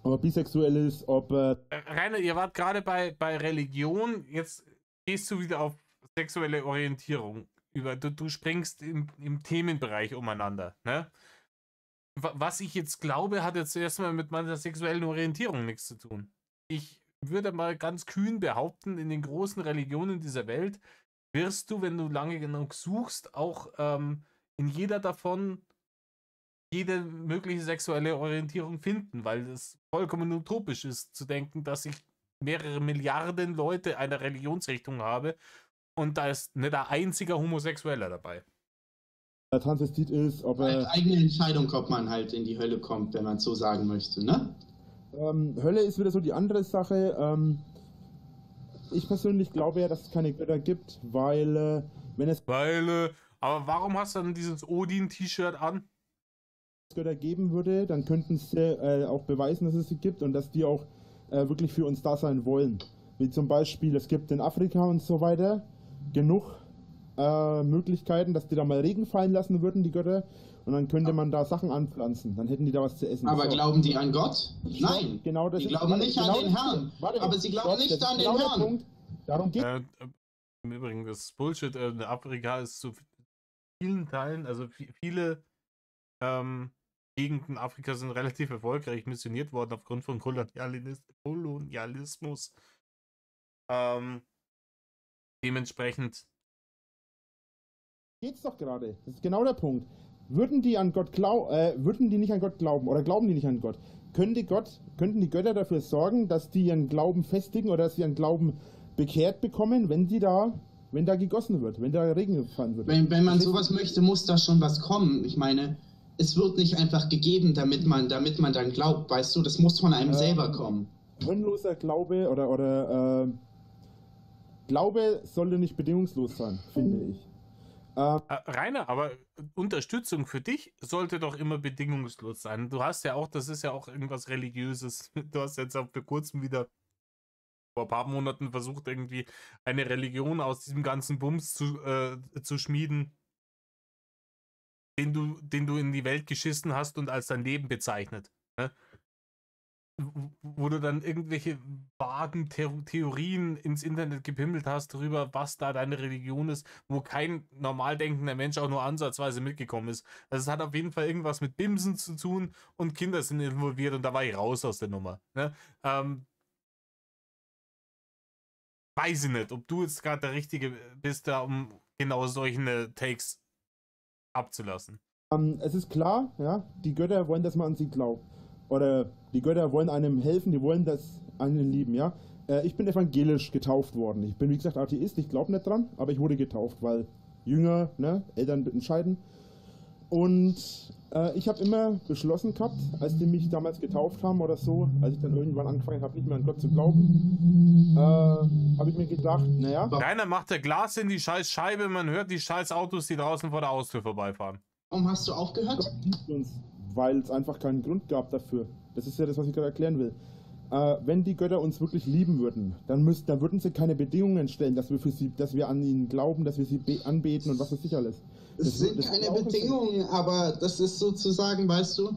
ob bisexuell ist, ob... Rainer, ihr wart gerade bei Religion, jetzt gehst du wieder auf sexuelle Orientierung über. Du springst im Themenbereich umeinander. Ne? Was ich jetzt glaube, hat jetzt erstmal mit meiner sexuellen Orientierung nichts zu tun. Ich würde mal ganz kühn behaupten, in den großen Religionen dieser Welt wirst du, wenn du lange genug suchst, auch in jeder davon jede mögliche sexuelle Orientierung finden, weil es vollkommen utopisch ist, zu denken, dass ich mehrere Milliarden Leute einer Religionsrichtung habe und da ist nicht ein einziger Homosexueller dabei. Transvestit ist, ob er... Als eigene Entscheidung, ob man halt in die Hölle kommt, wenn man es so sagen möchte, ne? Hölle ist wieder so die andere Sache. Ich persönlich glaube ja, dass es keine Götter gibt, weil wenn es aber warum hast du dann dieses Odin-T-Shirt an? Götter geben würde, dann könnten sie auch beweisen, dass es sie gibt und dass die auch wirklich für uns da sein wollen. Wie zum Beispiel, es gibt in Afrika und so weiter genug Möglichkeiten, dass die da mal Regen fallen lassen würden, die Götter, und dann könnte man da Sachen anpflanzen. Dann hätten die da was zu essen. Aber so. glauben die an Gott? Nein. Genau, das die ist, glauben nicht an den Herrn. Aber sie glauben nicht an den Herrn. Punkt. Darum geht Im Übrigen, das Bullshit. Afrika ist zu vielen Teilen, also viele Gegenden Afrikas sind relativ erfolgreich missioniert worden aufgrund von Kolonialismus. Dementsprechend geht's doch gerade. Das ist genau der Punkt. Würden die nicht an Gott glauben oder glauben die nicht an Gott, könnten die Götter dafür sorgen, dass die ihren Glauben festigen oder dass sie ihren Glauben bekehrt bekommen, wenn da gegossen wird, wenn da Regen gefallen wird? Wenn man sowas möchte, muss da schon was kommen. Ich meine, es wird nicht einfach gegeben, damit man dann glaubt, weißt du, das muss von einem selber kommen. Hirnloser Glaube oder Glaube sollte nicht bedingungslos sein, finde ich. Rainer, aber Unterstützung für dich sollte doch immer bedingungslos sein. Du hast ja auch, das ist ja auch irgendwas Religiöses. Du hast jetzt auch vor kurzem wieder vor ein paar Monaten versucht, irgendwie eine Religion aus diesem ganzen Bums zu schmieden, den du in die Welt geschissen hast und als dein Leben bezeichnet. Ne? wo du dann irgendwelche vagen Theorien ins Internet gepimmelt hast darüber, was da deine Religion ist, wo kein normal denkender Mensch auch nur ansatzweise mitgekommen ist. Also es hat auf jeden Fall irgendwas mit Bimsen zu tun und Kinder sind involviert und da war ich raus aus der Nummer. Ne? Weiß ich nicht, ob du jetzt gerade der Richtige bist, da um genau solche Takes abzulassen. Es ist klar, ja, die Götter wollen, dass man an sie glaubt. Oder die Götter wollen einem helfen, die wollen, dass einen lieben, ja. Ich bin evangelisch getauft worden. Ich bin, wie gesagt, Atheist, ich glaube nicht dran, aber ich wurde getauft, weil Jünger, ne, Eltern entscheiden. Und ich habe immer beschlossen gehabt, als die mich damals getauft haben oder so, als ich dann irgendwann angefangen habe, nicht mehr an Gott zu glauben, habe ich mir gedacht, naja. Keiner macht der Glas in die scheiß Scheibe, man hört die scheiß Autos, die draußen vor der Haustür vorbeifahren. Warum hast du aufgehört? Gott liebt uns, weil es einfach keinen Grund gab dafür. Das ist ja das, was ich gerade erklären will. Wenn die Götter uns wirklich lieben würden, dann würden sie keine Bedingungen stellen, dass wir an ihnen glauben, dass wir sie anbeten und was weiß ich alles. Es sind keine Bedingungen, aber das ist sozusagen, weißt du.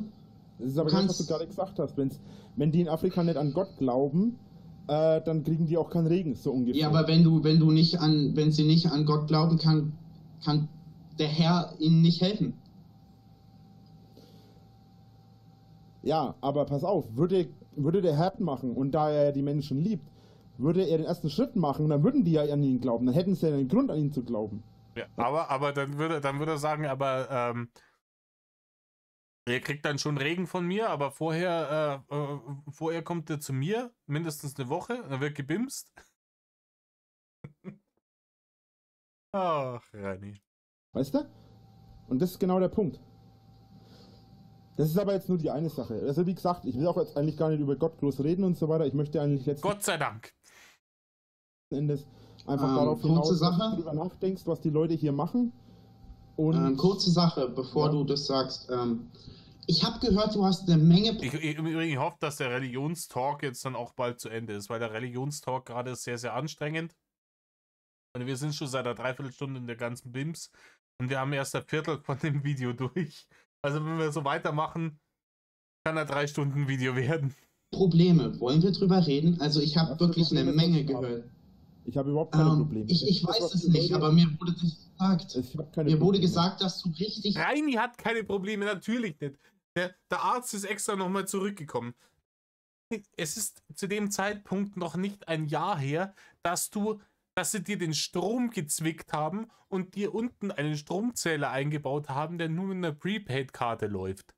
Das ist aber das, was du gerade gesagt hast. Wenn die in Afrika nicht an Gott glauben, dann kriegen die auch keinen Regen, so ungefähr. Ja, aber wenn sie nicht an Gott glauben, kann der Herr ihnen nicht helfen. Ja, aber pass auf, würde der Herr machen und da er die Menschen liebt, würde er den ersten Schritt machen, dann würden die ja an ihn glauben, dann hätten sie ja einen Grund an ihn zu glauben. Ja, aber dann würde er sagen, aber ihr kriegt dann schon Regen von mir, aber vorher kommt er zu mir, mindestens eine Woche, dann wird gebimst. Ach, Reini. Weißt du? Und das ist genau der Punkt. Das ist aber jetzt nur die eine Sache. Also wie gesagt, ich will auch jetzt eigentlich gar nicht über Gott groß reden und so weiter. Ich möchte eigentlich Gott sei Dank. Endes einfach darauf hinaus, dass du darüber nachdenkst, was die Leute hier machen. Und kurze Sache, bevor du das sagst. Ich habe gehört, du hast eine Menge... Ich hoffe, dass der Religionstalk jetzt dann auch bald zu Ende ist, weil der Religionstalk gerade ist sehr, sehr anstrengend. Und wir sind schon seit einer Dreiviertelstunde in der ganzen BIMS und wir haben erst ein Viertel von dem Video durch. Also wenn wir so weitermachen, kann ein 3-Stunden-Video werden. Probleme, wollen wir drüber reden? Also ich habe wirklich eine Menge gehört. Ich habe überhaupt keine Probleme. Ich weiß es nicht, aber mir wurde das gesagt. Mir wurde gesagt, dass du richtig... Reini hat keine Probleme, natürlich nicht. Der Arzt ist extra nochmal zurückgekommen. Es ist zu dem Zeitpunkt noch nicht ein Jahr her, dass sie dir den Strom gezwickt haben und dir unten einen Stromzähler eingebaut haben, der nur mit einer Prepaid-Karte läuft.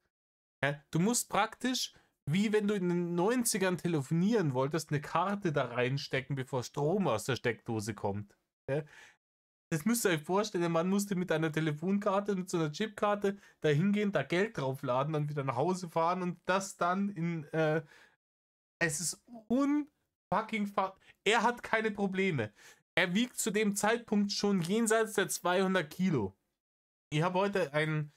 Ja, du musst praktisch, wie wenn du in den 90ern telefonieren wolltest, eine Karte da reinstecken, bevor Strom aus der Steckdose kommt. Ja, das müsst ihr euch vorstellen, der Mann musste mit einer Telefonkarte, mit so einer Chipkarte da hingehen, da Geld draufladen, dann wieder nach Hause fahren und das dann in... es ist unfucking... Er hat keine Probleme. Er wiegt zu dem Zeitpunkt schon jenseits der 200 Kilo. Ich habe heute einen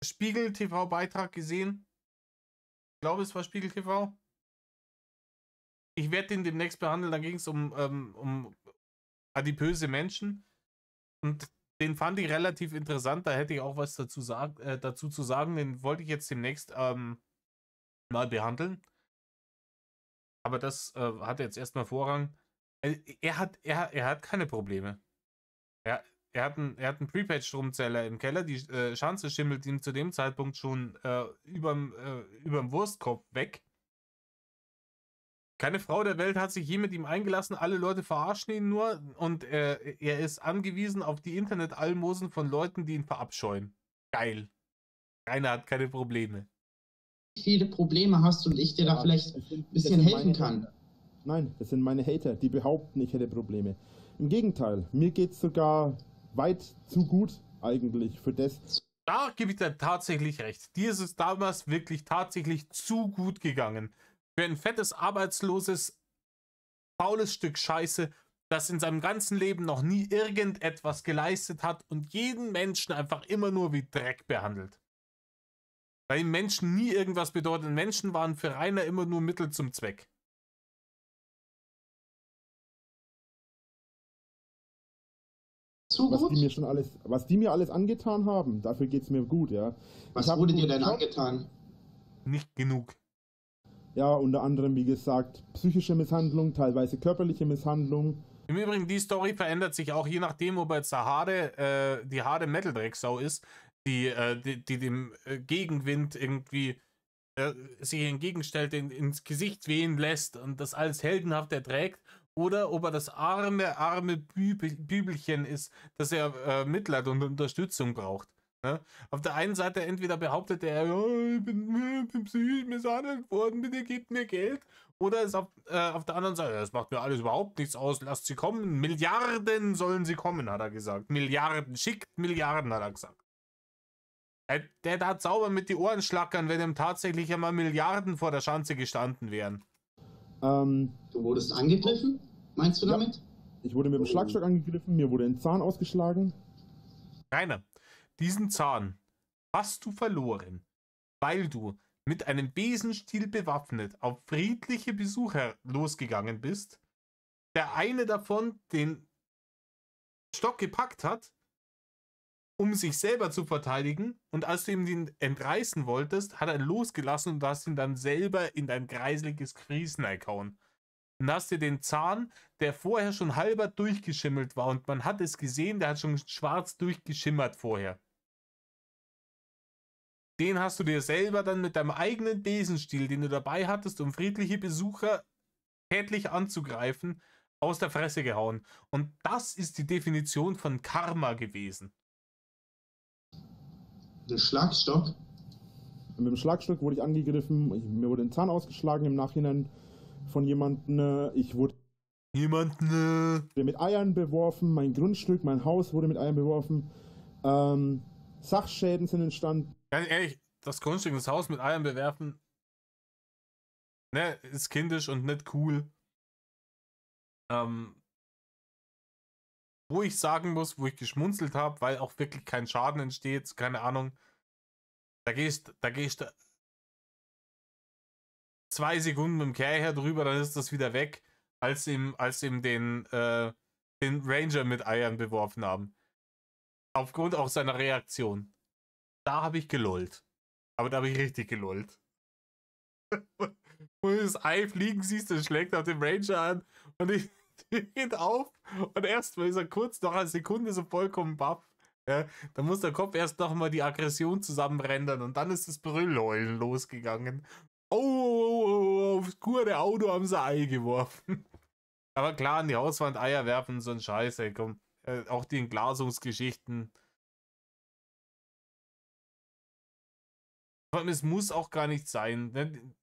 Spiegel-TV-Beitrag gesehen. Ich glaube, es war Spiegel TV. Ich werde den demnächst behandeln. Da ging es um adipöse Menschen. Und den fand ich relativ interessant. Da hätte ich auch was dazu zu sagen. Den wollte ich jetzt demnächst mal behandeln. Aber das hat jetzt erstmal Vorrang. Er hat keine Probleme. Er hat einen Prepaid-Stromzähler im Keller. Die Schanze schimmelt ihm zu dem Zeitpunkt schon überm Wurstkopf weg. Keine Frau der Welt hat sich je mit ihm eingelassen. Alle Leute verarschen ihn nur. Und er ist angewiesen auf die Internet-Almosen von Leuten, die ihn verabscheuen. Geil. Keiner hat keine Probleme. Viele Probleme hast und ich dir da vielleicht ein bisschen helfen kann. Nein, das sind meine Hater, die behaupten, ich hätte Probleme. Im Gegenteil, mir geht es sogar weit zu gut eigentlich für das. Da gebe ich dir tatsächlich recht. Dir ist es damals wirklich tatsächlich zu gut gegangen. Für ein fettes, arbeitsloses, faules Stück Scheiße, das in seinem ganzen Leben noch nie irgendetwas geleistet hat und jeden Menschen einfach immer nur wie Dreck behandelt. Weil Menschen nie irgendwas bedeuten. Menschen waren für Rainer immer nur Mittel zum Zweck. Was die mir alles angetan haben, dafür geht's mir gut, ja. Was wurde dir denn angetan? Nicht genug. Ja, unter anderem, wie gesagt, psychische Misshandlung, teilweise körperliche Misshandlung. Im Übrigen, die Story verändert sich auch je nachdem, ob er jetzt die harte Metal-Drecksau ist, die dem Gegenwind irgendwie sich entgegenstellt, ins Gesicht wehen lässt und das alles heldenhaft erträgt, oder ob er das arme Bübelchen ist, dass er Mitleid und Unterstützung braucht. Ne? Auf der einen Seite entweder behauptet er, ja, ich bin psychisch misshandelt worden, bitte gebt mir Geld, oder ist auf der anderen Seite, das macht mir alles überhaupt nichts aus, lasst sie kommen, Milliarden sollen sie kommen, hat er gesagt. Milliarden, schickt Milliarden, hat er gesagt. Der hat sauber mit die Ohren schlackern, wenn ihm tatsächlich einmal Milliarden vor der Schanze gestanden wären. Du wurdest angegriffen? Meinst du Ja. damit? Ich wurde mit dem Schlagstock angegriffen, mir wurde ein Zahn ausgeschlagen. Rainer, diesen Zahn hast du verloren, weil du mit einem Besenstiel bewaffnet auf friedliche Besucher losgegangen bist. Der eine davon den Stock gepackt hat, um sich selber zu verteidigen, und als du ihm den entreißen wolltest, hat er losgelassen und du hast ihn dann selber in dein kreisliges Gefries reingehauen. Und hast dir den Zahn, der vorher schon halber durchgeschimmelt war, und man hat es gesehen, der hat schon schwarz durchgeschimmert vorher. Den hast du dir selber dann mit deinem eigenen Besenstiel, den du dabei hattest, um friedliche Besucher tätlich anzugreifen, aus der Fresse gehauen. Und das ist die Definition von Karma gewesen. Ein Schlagstock? Mit dem Schlagstock wurde ich angegriffen, mir wurde ein Zahn ausgeschlagen im Nachhinein von jemandem. Ich wurde mit Eiern beworfen, mein Grundstück, mein Haus wurde mit Eiern beworfen. Sachschäden sind entstanden. Ganz ehrlich, das Grundstück, das Haus mit Eiern bewerfen, ne, ist kindisch und nicht cool. Wo ich sagen muss, wo ich geschmunzelt habe, weil auch wirklich kein Schaden entsteht, keine Ahnung, da gehst du 2 Sekunden mit dem Kerl drüber, dann ist das wieder weg, als ihm den Ranger mit Eiern beworfen haben. Aufgrund auch seiner Reaktion. Da habe ich gelollt. Aber da habe ich richtig gelollt. Wo du das Ei fliegen siehst, das schlägt auf den Ranger an und ich geht auf und erstmal ist er kurz nach einer Sekunde so vollkommen baff. Ja, dann muss der Kopf erst noch mal die Aggression zusammenrendern und dann ist das Brüllheulen losgegangen. Oh, aufs gute Auto haben sie Ei geworfen. Aber klar, an die Hauswand Eier werfen, so ein Scheiß, ey, komm. Auch die Entglasungsgeschichten. Aber es muss auch gar nicht sein.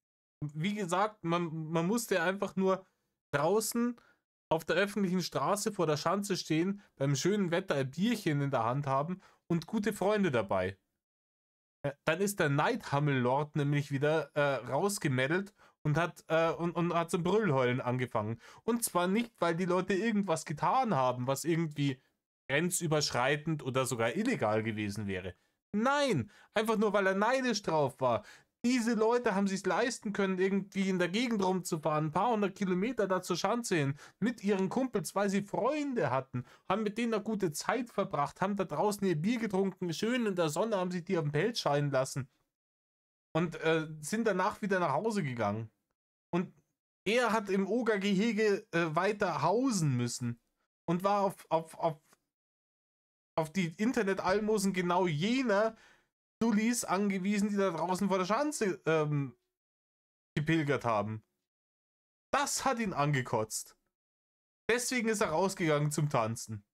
Wie gesagt, man musste einfach nur draußen auf der öffentlichen Straße vor der Schanze stehen, beim schönen Wetter ein Bierchen in der Hand haben und gute Freunde dabei. Dann ist der Neidhammel-Lord nämlich wieder rausgemeddelt und hat zum Brüllheulen angefangen. Und zwar nicht, weil die Leute irgendwas getan haben, was irgendwie grenzüberschreitend oder sogar illegal gewesen wäre. Nein, einfach nur, weil er neidisch drauf war. Diese Leute haben sich leisten können, irgendwie in der Gegend rumzufahren, ein paar hundert Kilometer da zur Schanze hin, mit ihren Kumpels, weil sie Freunde hatten, haben mit denen eine gute Zeit verbracht, haben da draußen ihr Bier getrunken, schön in der Sonne, haben sich die am Pelz scheinen lassen und sind danach wieder nach Hause gegangen. Und er hat im Ogergehege weiter hausen müssen und war auf die Internetalmosen genau jener Dullis angewiesen, die da draußen vor der Schanze gepilgert haben. Das hat ihn angekotzt. Deswegen ist er rausgegangen zum Tanzen.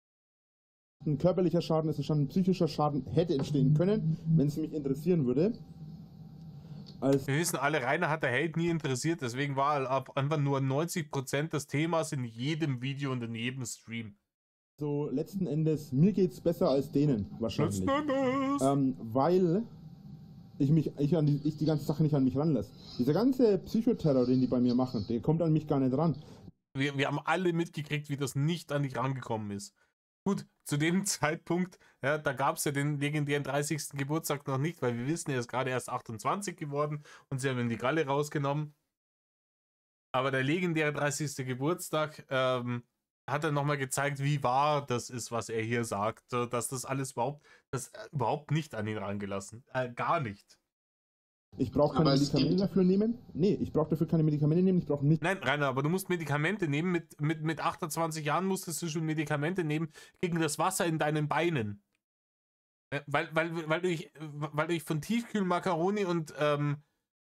Ein körperlicher Schaden ist entstanden, ein psychischer Schaden hätte entstehen können, wenn es mich interessieren würde. Wir wissen alle, Rainer hat der Held nie interessiert, deswegen war einfach nur 90% des Themas in jedem Video und in jedem Stream. So, letzten Endes, mir geht's besser als denen, wahrscheinlich. Weil ich die ganze Sache nicht an mich ranlasse. Dieser ganze Psychoterror, den die bei mir machen, der kommt an mich gar nicht ran. Wir haben alle mitgekriegt, wie das nicht an dich rangekommen ist. Gut, zu dem Zeitpunkt, ja, da gab es ja den legendären 30. Geburtstag noch nicht, weil wir wissen, er ist gerade erst 28 geworden und sie haben ihm die Galle rausgenommen. Aber der legendäre 30. Geburtstag hat er nochmal gezeigt, wie wahr das ist, was er hier sagt. Dass das alles überhaupt nicht an ihn rangelassen. Gar nicht. Ich brauche keine Aber es Medikamente gibt- dafür nehmen. Nee, ich brauche dafür keine Medikamente nehmen. Ich brauche nicht. Nein, Rainer, aber du musst Medikamente nehmen. Mit 28 Jahren musstest du schon Medikamente nehmen gegen das Wasser in deinen Beinen. Weil du dich von Tiefkühlmakaroni und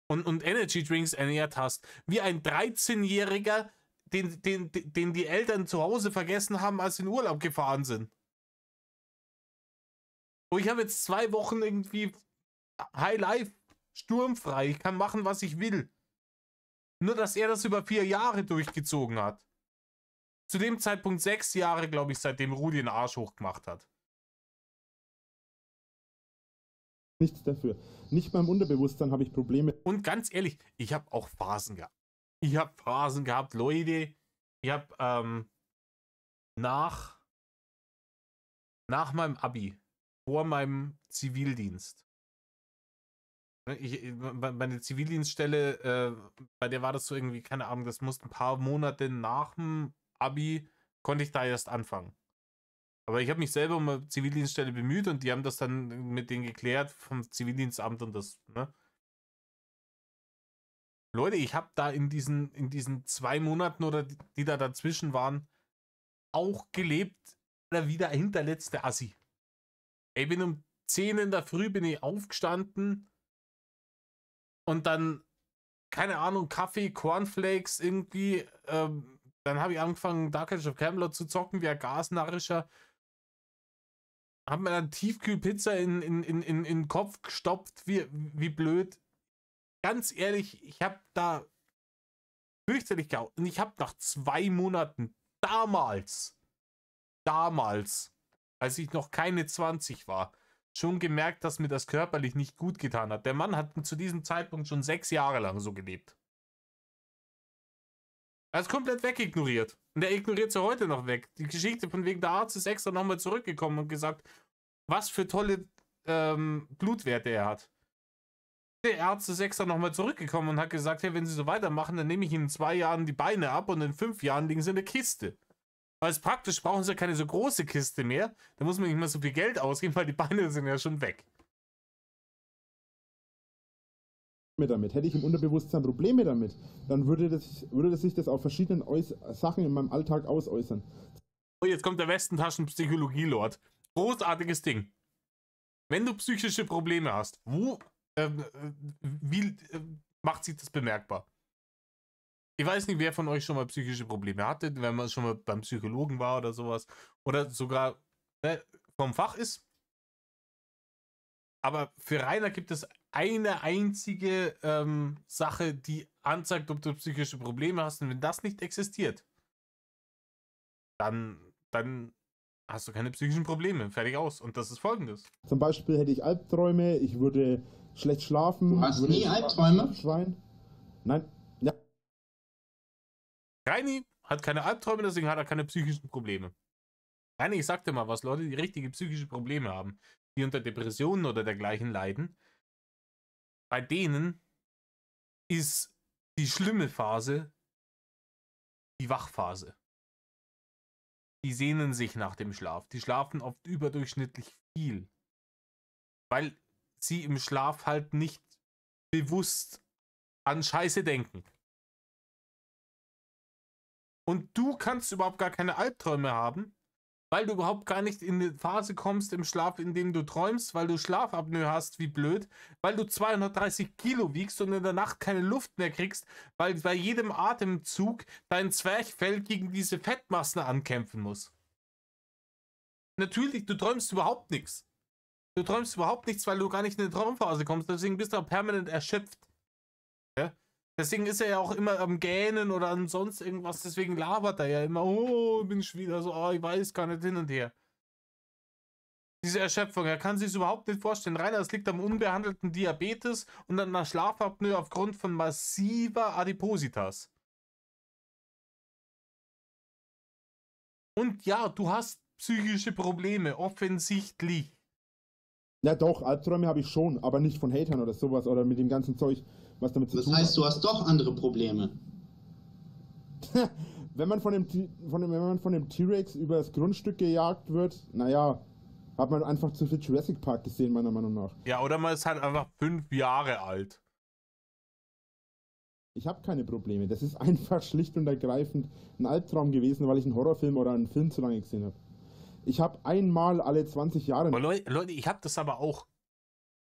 Energy Drinks ernährt hast. Wie ein 13-Jähriger, den die Eltern zu Hause vergessen haben, als sie in Urlaub gefahren sind. Oh, ich habe jetzt 2 Wochen irgendwie High Life, sturmfrei. Ich kann machen, was ich will. Nur, dass er das über 4 Jahre durchgezogen hat. Zu dem Zeitpunkt 6 Jahre, glaube ich, seitdem Rudi den Arsch hochgemacht hat. Nichts dafür. Nicht mal im Unterbewusstsein habe ich Probleme. Und ganz ehrlich, ich habe auch Phasen gehabt. Ich habe Phasen gehabt, Leute. Ich habe nach meinem Abi, vor meinem Zivildienst, meine Zivildienststelle, bei der war das so irgendwie, keine Ahnung, das musste ein paar Monate nach dem Abi, konnte ich da erst anfangen. Aber ich habe mich selber um eine Zivildienststelle bemüht und die haben das dann mit denen geklärt vom Zivildienstamt und das, ne? Leute, ich habe da in diesen 2 Monaten oder die da dazwischen waren, auch gelebt, wie der hinterletzte Assi. Ich bin um 10 in der Früh bin ich aufgestanden und dann, keine Ahnung, Kaffee, Cornflakes irgendwie, dann habe ich angefangen, Dark Age of Camelot zu zocken, wie ein Gasnarrischer. Hab mir dann Tiefkühlpizza in den Kopf gestopft, wie blöd. Ganz ehrlich, ich habe da fürchterlich gehauen. Und ich habe nach 2 Monaten, damals, als ich noch keine 20 war, schon gemerkt, dass mir das körperlich nicht gut getan hat. Der Mann hat zu diesem Zeitpunkt schon 6 Jahre lang so gelebt. Er ist komplett wegignoriert. Und er ignoriert sie heute noch weg. Die Geschichte von wegen der Arzt ist extra nochmal zurückgekommen und gesagt, was für tolle Blutwerte er hat. Der Arzt ist extra nochmal zurückgekommen und hat gesagt, hey, wenn Sie so weitermachen, dann nehme ich Ihnen in 2 Jahren die Beine ab und in 5 Jahren liegen Sie in der Kiste. Weil praktisch brauchen Sie ja keine so große Kiste mehr. Da muss man nicht mehr so viel Geld ausgeben, weil die Beine sind ja schon weg. Damit. Hätte ich im Unterbewusstsein Probleme damit, dann würde sich das auf verschiedenen Sachen in meinem Alltag ausäußern. Oh, jetzt kommt der Westentaschen-Psychologie-Lord. Großartiges Ding. Wenn du psychische Probleme hast, wie macht sich das bemerkbar? Ich weiß nicht, wer von euch schon mal psychische Probleme hatte, wenn man schon mal beim Psychologen war oder sowas. Oder sogar vom Fach ist. Aber für Rainer gibt es eine einzige Sache, die anzeigt, ob du psychische Probleme hast. Und wenn das nicht existiert, dann hast du keine psychischen Probleme. Fertig aus. Und das ist Folgendes. Zum Beispiel hätte ich Albträume, ich würde schlecht schlafen. Du hast würde nie Albträume? Schwein. Nein. Ja. Reini hat keine Albträume, deswegen hat er keine psychischen Probleme. Reini, ich sag dir mal was, Leute, die richtige psychische Probleme haben, die unter Depressionen oder dergleichen leiden, bei denen ist die schlimme Phase die Wachphase. Die sehnen sich nach dem Schlaf. Die schlafen oft überdurchschnittlich viel. Weil sie im Schlaf halt nicht bewusst an Scheiße denken. Und du kannst überhaupt gar keine Albträume haben, weil du überhaupt gar nicht in die Phase kommst im Schlaf, in dem du träumst, weil du Schlafapnoe hast, wie blöd, weil du 230 Kilo wiegst und in der Nacht keine Luft mehr kriegst, weil bei jedem Atemzug dein Zwerchfell gegen diese Fettmassen ankämpfen muss. Natürlich, du träumst überhaupt nichts. Du träumst überhaupt nichts, weil du gar nicht in eine Traumphase kommst, deswegen bist du auch permanent erschöpft. Ja? Deswegen ist er ja auch immer am Gähnen oder an sonst irgendwas, deswegen labert er ja immer, oh, bin ich wieder so, oh, ich weiß gar nicht hin und her. Diese Erschöpfung, er kann sich überhaupt nicht vorstellen. Rainer, das liegt am unbehandelten Diabetes und an einer Schlafapnoe aufgrund von massiver Adipositas. Und ja, du hast psychische Probleme, offensichtlich. Ja doch, Albträume habe ich schon, aber nicht von Hatern oder sowas oder mit dem ganzen Zeug, was damit zu Das tun heißt, du hast doch andere Probleme. hat. Wenn man von dem T-Rex über das Grundstück gejagt wird, naja, hat man einfach zu viel Jurassic Park gesehen, meiner Meinung nach. Ja, oder man ist halt einfach 5 Jahre alt. Ich habe keine Probleme. Das ist einfach schlicht und ergreifend ein Albtraum gewesen, weil ich einen Horrorfilm oder einen Film zu lange gesehen habe. Ich habe einmal alle 20 Jahre... Aber Leute, ich habe das aber auch.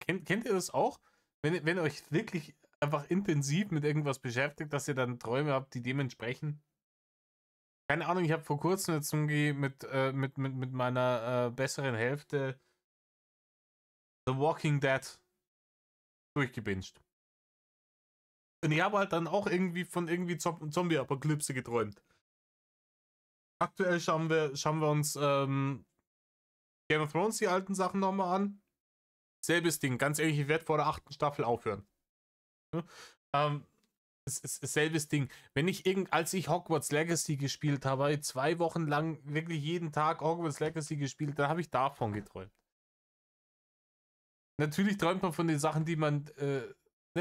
Kennt ihr das auch? Wenn ihr euch wirklich einfach intensiv mit irgendwas beschäftigt, dass ihr dann Träume habt, die dementsprechend. Keine Ahnung, ich habe vor kurzem jetzt irgendwie mit meiner besseren Hälfte The Walking Dead durchgebinged. Und ich habe halt dann auch irgendwie von Zombie-Apokalypse geträumt. Aktuell schauen wir uns Game of Thrones die alten Sachen nochmal an. Selbes Ding, ganz ehrlich, ich werde vor der 8. Staffel aufhören. Es ist selbes Ding. Als ich Hogwarts Legacy gespielt habe, 2 Wochen lang wirklich jeden Tag Hogwarts Legacy gespielt, dann habe ich davon geträumt. Natürlich träumt man von den Sachen, die man,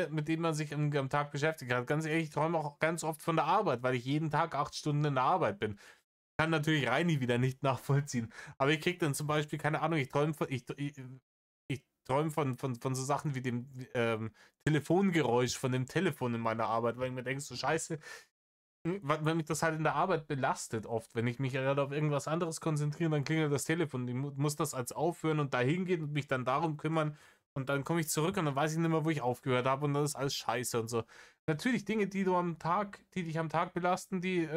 mit denen man sich am Tag beschäftigt hat. Ganz ehrlich, ich träume auch ganz oft von der Arbeit, weil ich jeden Tag 8 Stunden in der Arbeit bin. Kann natürlich Reini wieder nicht nachvollziehen. Aber ich kriege dann zum Beispiel, keine Ahnung, ich träume von so Sachen wie dem Telefongeräusch von dem Telefon in meiner Arbeit, weil ich mir denke, so scheiße, weil mich das halt in der Arbeit belastet oft. Wenn ich mich gerade auf irgendwas anderes konzentriere, dann klingelt das Telefon. Ich muss das als aufhören und da hingehen und mich dann darum kümmern und dann komme ich zurück und dann weiß ich nicht mehr, wo ich aufgehört habe und das ist alles scheiße und so. Natürlich Dinge, die dich am Tag belasten, die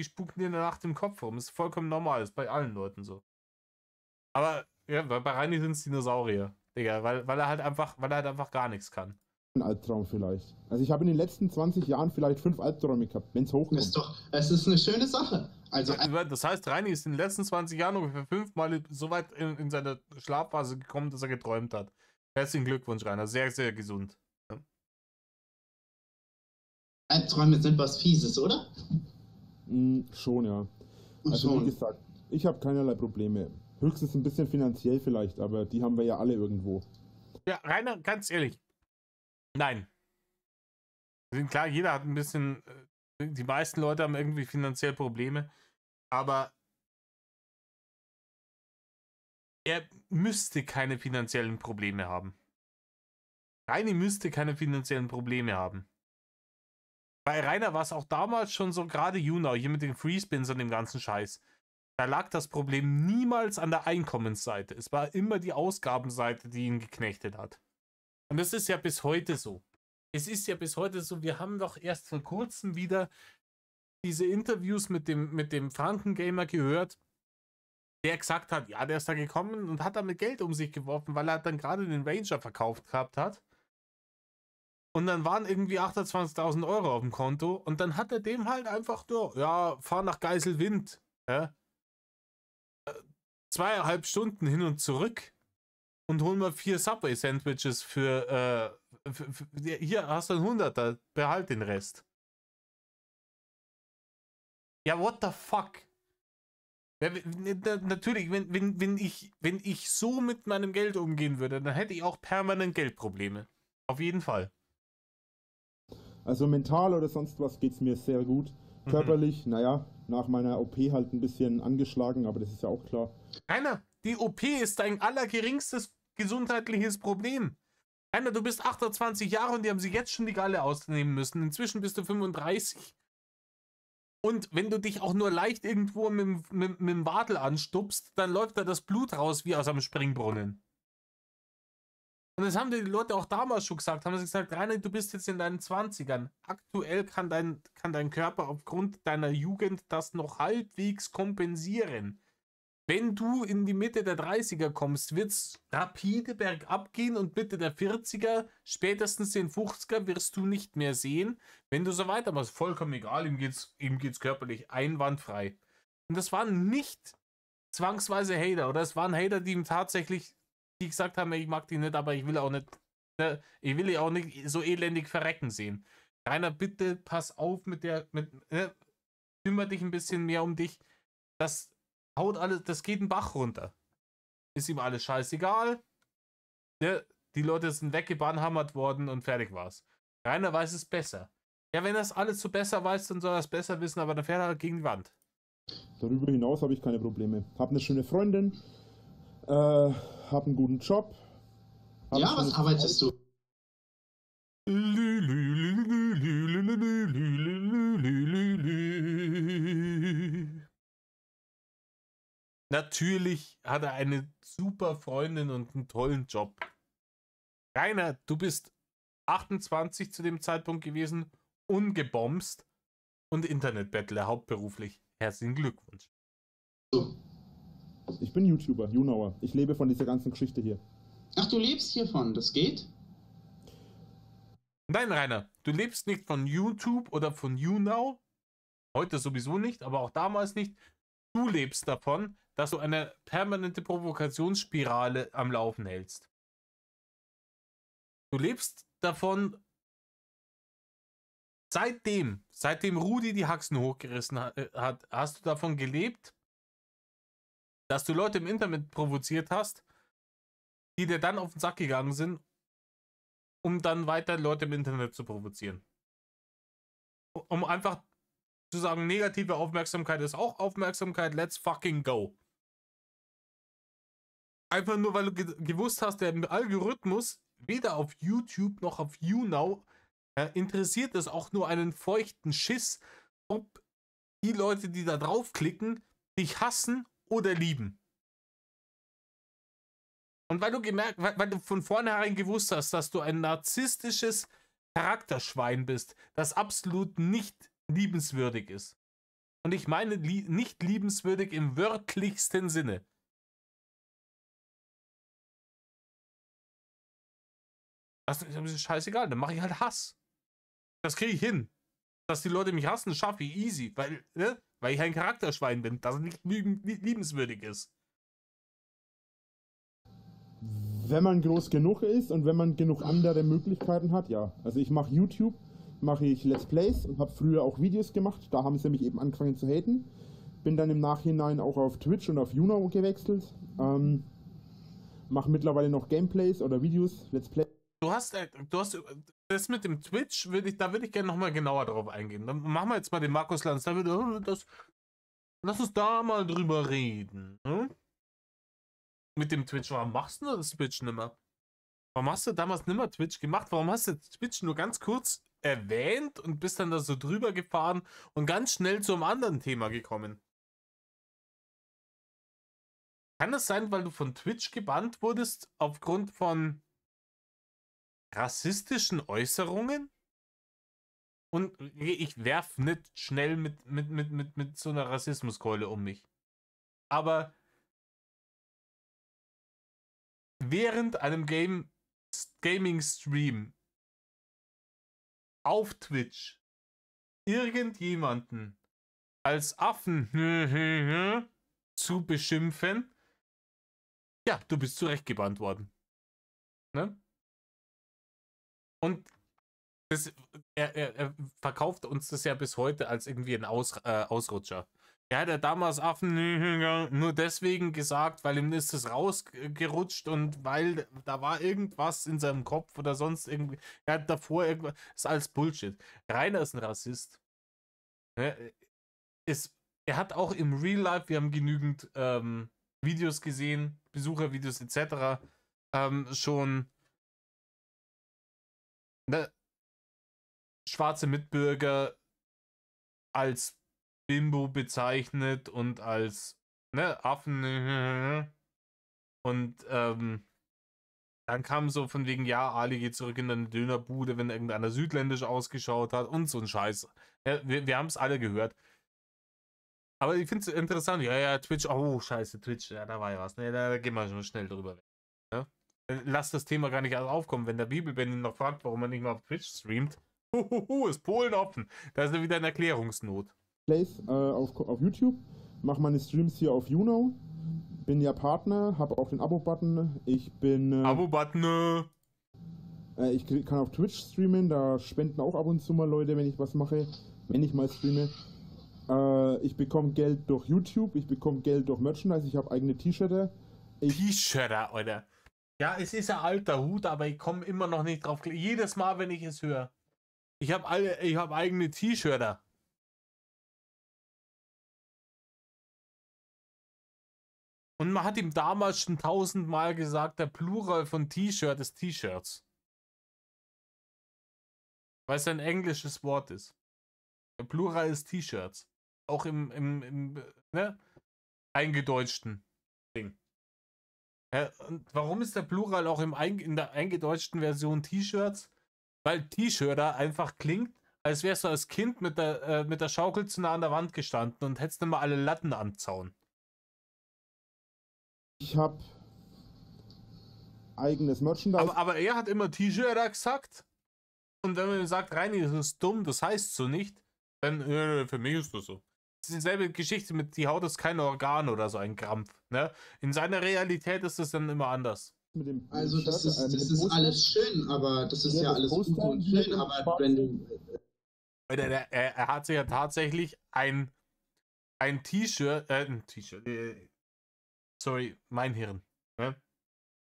spuken dir in der Nacht im Kopf rum. Das ist vollkommen normal, ist bei allen Leuten so. Aber ja, bei Reini sind es Dinosaurier, Digga, weil er halt einfach gar nichts kann. Ein Albtraum vielleicht. Also ich habe in den letzten 20 Jahren vielleicht 5 Albträume gehabt, wenn es hochkommt. Es ist eine schöne Sache. Also, das heißt, Reini ist in den letzten 20 Jahren ungefähr 5 Mal so weit in seine Schlafphase gekommen, dass er geträumt hat. Herzlichen Glückwunsch, Rainer. Sehr, sehr gesund. Ja. Albträume sind was Fieses, oder? Schon, ja. Also wie gesagt, ich habe keinerlei Probleme. Höchstens ein bisschen finanziell vielleicht, aber die haben wir ja alle irgendwo. Ja, Rainer, ganz ehrlich. Nein. Klar, jeder hat ein bisschen, die meisten Leute haben irgendwie finanziell Probleme, aber er müsste keine finanziellen Probleme haben. Reini müsste keine finanziellen Probleme haben. Bei Rainer war es auch damals schon so, gerade YouNow, hier mit den Freespins und dem ganzen Scheiß. Da lag das Problem niemals an der Einkommensseite. Es war immer die Ausgabenseite, die ihn geknechtet hat. Und das ist ja bis heute so. Es ist ja bis heute so, wir haben doch erst vor kurzem wieder diese Interviews mit dem Frankengamer gehört, der gesagt hat, ja, der ist da gekommen und hat damit Geld um sich geworfen, weil er dann gerade den Ranger verkauft gehabt hat. Und dann waren irgendwie 28.000 Euro auf dem Konto und dann hat er dem halt einfach nur, ja, fahr nach Geiselwind, ja, 2,5 Stunden hin und zurück und hol mal 4 Subway-Sandwiches für hier hast du einen 100er, behalt den Rest. Ja, what the fuck? Natürlich, wenn ich so mit meinem Geld umgehen würde, dann hätte ich auch permanent Geldprobleme. Auf jeden Fall. Also mental oder sonst was geht's mir sehr gut. Körperlich, naja, nach meiner OP halt ein bisschen angeschlagen, aber das ist ja auch klar. Rainer, die OP ist dein allergeringstes gesundheitliches Problem. Rainer, du bist 28 Jahre und die haben sie jetzt schon die Galle ausnehmen müssen. Inzwischen bist du 35. Und wenn du dich auch nur leicht irgendwo mit dem Wadel anstupst, dann läuft da das Blut raus wie aus einem Springbrunnen. Und das haben die Leute auch damals schon gesagt. Haben sie gesagt, Rainer, du bist jetzt in deinen 20ern. Aktuell kann dein Körper aufgrund deiner Jugend das noch halbwegs kompensieren. Wenn du in die Mitte der 30er kommst, wird es rapide bergab gehen und Mitte der 40er, spätestens den 50er wirst du nicht mehr sehen. Wenn du so weitermachst, vollkommen egal, ihm geht's körperlich einwandfrei. Und das waren nicht zwangsweise Hater, oder es waren Hater, die ihm tatsächlich, die gesagt haben, ich mag die nicht, aber ich will auch nicht so elendig verrecken sehen. Rainer, bitte pass auf kümmere dich ein bisschen mehr um dich. Das haut alles, das geht den Bach runter. Ist ihm alles scheißegal. Ja, die Leute sind weggebannhammert worden und fertig war's. Rainer weiß es besser. Ja, wenn er das alles so besser weiß, dann soll er es besser wissen, aber dann fährt er halt gegen die Wand. Darüber hinaus habe ich keine Probleme. Hab eine schöne Freundin, hab einen guten Job. Ja, was arbeitest du? Natürlich hat er eine super Freundin und einen tollen Job. Rainer, du bist 28 zu dem Zeitpunkt gewesen, ungebomst und Internetbettler hauptberuflich. Herzlichen Glückwunsch. Ich bin YouTuber, YouNower. Ich lebe von dieser ganzen Geschichte hier. Ach, du lebst hiervon, das geht? Nein, Rainer, du lebst nicht von YouTube oder von YouNow. Heute sowieso nicht, aber auch damals nicht. Du lebst davon, dass du eine permanente Provokationsspirale am Laufen hältst. Du lebst davon, seitdem Rudi die Haxen hochgerissen hat, hast du davon gelebt, dass du Leute im Internet provoziert hast, die dir dann auf den Sack gegangen sind, um dann weiter Leute im Internet zu provozieren. Um einfach zu sagen, negative Aufmerksamkeit ist auch Aufmerksamkeit, let's fucking go. Einfach nur, weil du gewusst hast, der Algorithmus weder auf YouTube noch auf YouNow interessiert es auch nur einen feuchten Schiss, ob die Leute, die da draufklicken, dich hassen oder lieben. Und weil du von vornherein gewusst hast, dass du ein narzisstisches Charakterschwein bist, das absolut nicht liebenswürdig ist. Und ich meine nicht liebenswürdig im wörtlichsten Sinne. Das ist scheißegal, dann mache ich halt Hass. Das kriege ich hin. Dass die Leute mich hassen, schaffe ich easy, weil ich ein Charakterschwein bin, das nicht liebenswürdig ist. Wenn man groß genug ist und wenn man genug andere Möglichkeiten hat, ja. Also ich mache YouTube, mache ich Let's Plays und habe früher auch Videos gemacht. Da haben sie mich eben angefangen zu haten. Bin dann im Nachhinein auch auf Twitch und auf YouNow gewechselt. Mache mittlerweile noch Gameplays oder Videos, Let's Plays. Du hast das mit dem Twitch, da würde ich gerne nochmal genauer drauf eingehen. Dann machen wir jetzt mal den Markus Lanz. Lass uns da mal drüber reden. Hm? Mit dem Twitch. Warum machst du das Twitch nimmer? Warum hast du damals nimmer Twitch gemacht? Warum hast du Twitch nur ganz kurz erwähnt und bist dann da so drüber gefahren und ganz schnell zu einem anderen Thema gekommen? Kann das sein, weil du von Twitch gebannt wurdest aufgrund von rassistischen Äußerungen? Und ich werf nicht schnell mit so einer Rassismuskeule um mich. Aber während einem Gaming-Stream auf Twitch irgendjemanden als Affen zu beschimpfen, ja, du bist zurechtgebannt worden. Ne? Und er verkauft uns das ja bis heute als irgendwie ein Ausrutscher. Er hat ja damals Affen nur deswegen gesagt, weil ihm ist es rausgerutscht und weil da war irgendwas in seinem Kopf oder sonst irgendwie. Er hat davor irgendwas. Das ist alles Bullshit. Rainer ist ein Rassist. Er hat auch im Real Life, wir haben genügend Videos gesehen, Besuchervideos etc. Schon schwarze Mitbürger als Bimbo bezeichnet und als Affen. Und dann kam so von wegen, ja, Ali geht zurück in eine Dönerbude, wenn irgendeiner südländisch ausgeschaut hat und so ein Scheiß. Ja, wir haben es alle gehört. Aber ich finde es interessant. Ja, Twitch, oh, scheiße, Twitch, ja, da war ja was. Ne, da gehen wir schon schnell drüber weg. Ja? Lass das Thema gar nicht aufkommen. Wenn der Bibelbenny noch fragt, warum er nicht mal auf Twitch streamt, ist Polen offen. Da ist wieder eine Erklärungsnot. Plays auf YouTube, mache meine Streams hier auf YouNow, bin ja Partner, habe auch den Abo-Button. Ich bin Abo-Button. Ich kann auf Twitch streamen, da spenden auch ab und zu mal Leute, wenn ich was mache, wenn ich mal streame. Ich bekomme Geld durch YouTube, ich bekomme Geld durch Merchandise, ich habe eigene T-Shirts. T-Shirts, Alter. Ja, es ist ein alter Hut, aber ich komme immer noch nicht drauf. Jedes Mal, wenn ich es höre. Ich habe eigene T-Shirts. Und man hat ihm damals schon 1000-mal gesagt, der Plural von T-Shirt ist T-Shirts. weil es ein englisches Wort ist. Der Plural ist T-Shirts. Auch im ne, eingedeutschten Ding. Ja, und warum ist der Plural auch in der eingedeutschten Version T-Shirts? Weil T-Shirter einfach klingt, als wärst du als Kind mit der Schaukel zu nah an der Wand gestanden und hättest immer alle Latten am Zaun. Ich habe eigenes Merchandise. Aber er hat immer T-Shirter gesagt. Und wenn man ihm sagt, Reini, das ist dumm, das heißt so nicht, dann für mich ist das so. Das ist dieselbe Geschichte mit, die Haut ist kein Organ oder so ein Krampf. Ne? In seiner Realität ist es dann immer anders. Mit dem Also das Shirt, mit dem ist Poster. alles schön, aber das ist Ja, ja das alles gut Poster und hier schön, im aber Schwarzen. wenn du... Er hat sich ja tatsächlich ein T-Shirt, sorry, mein Hirn. Ne?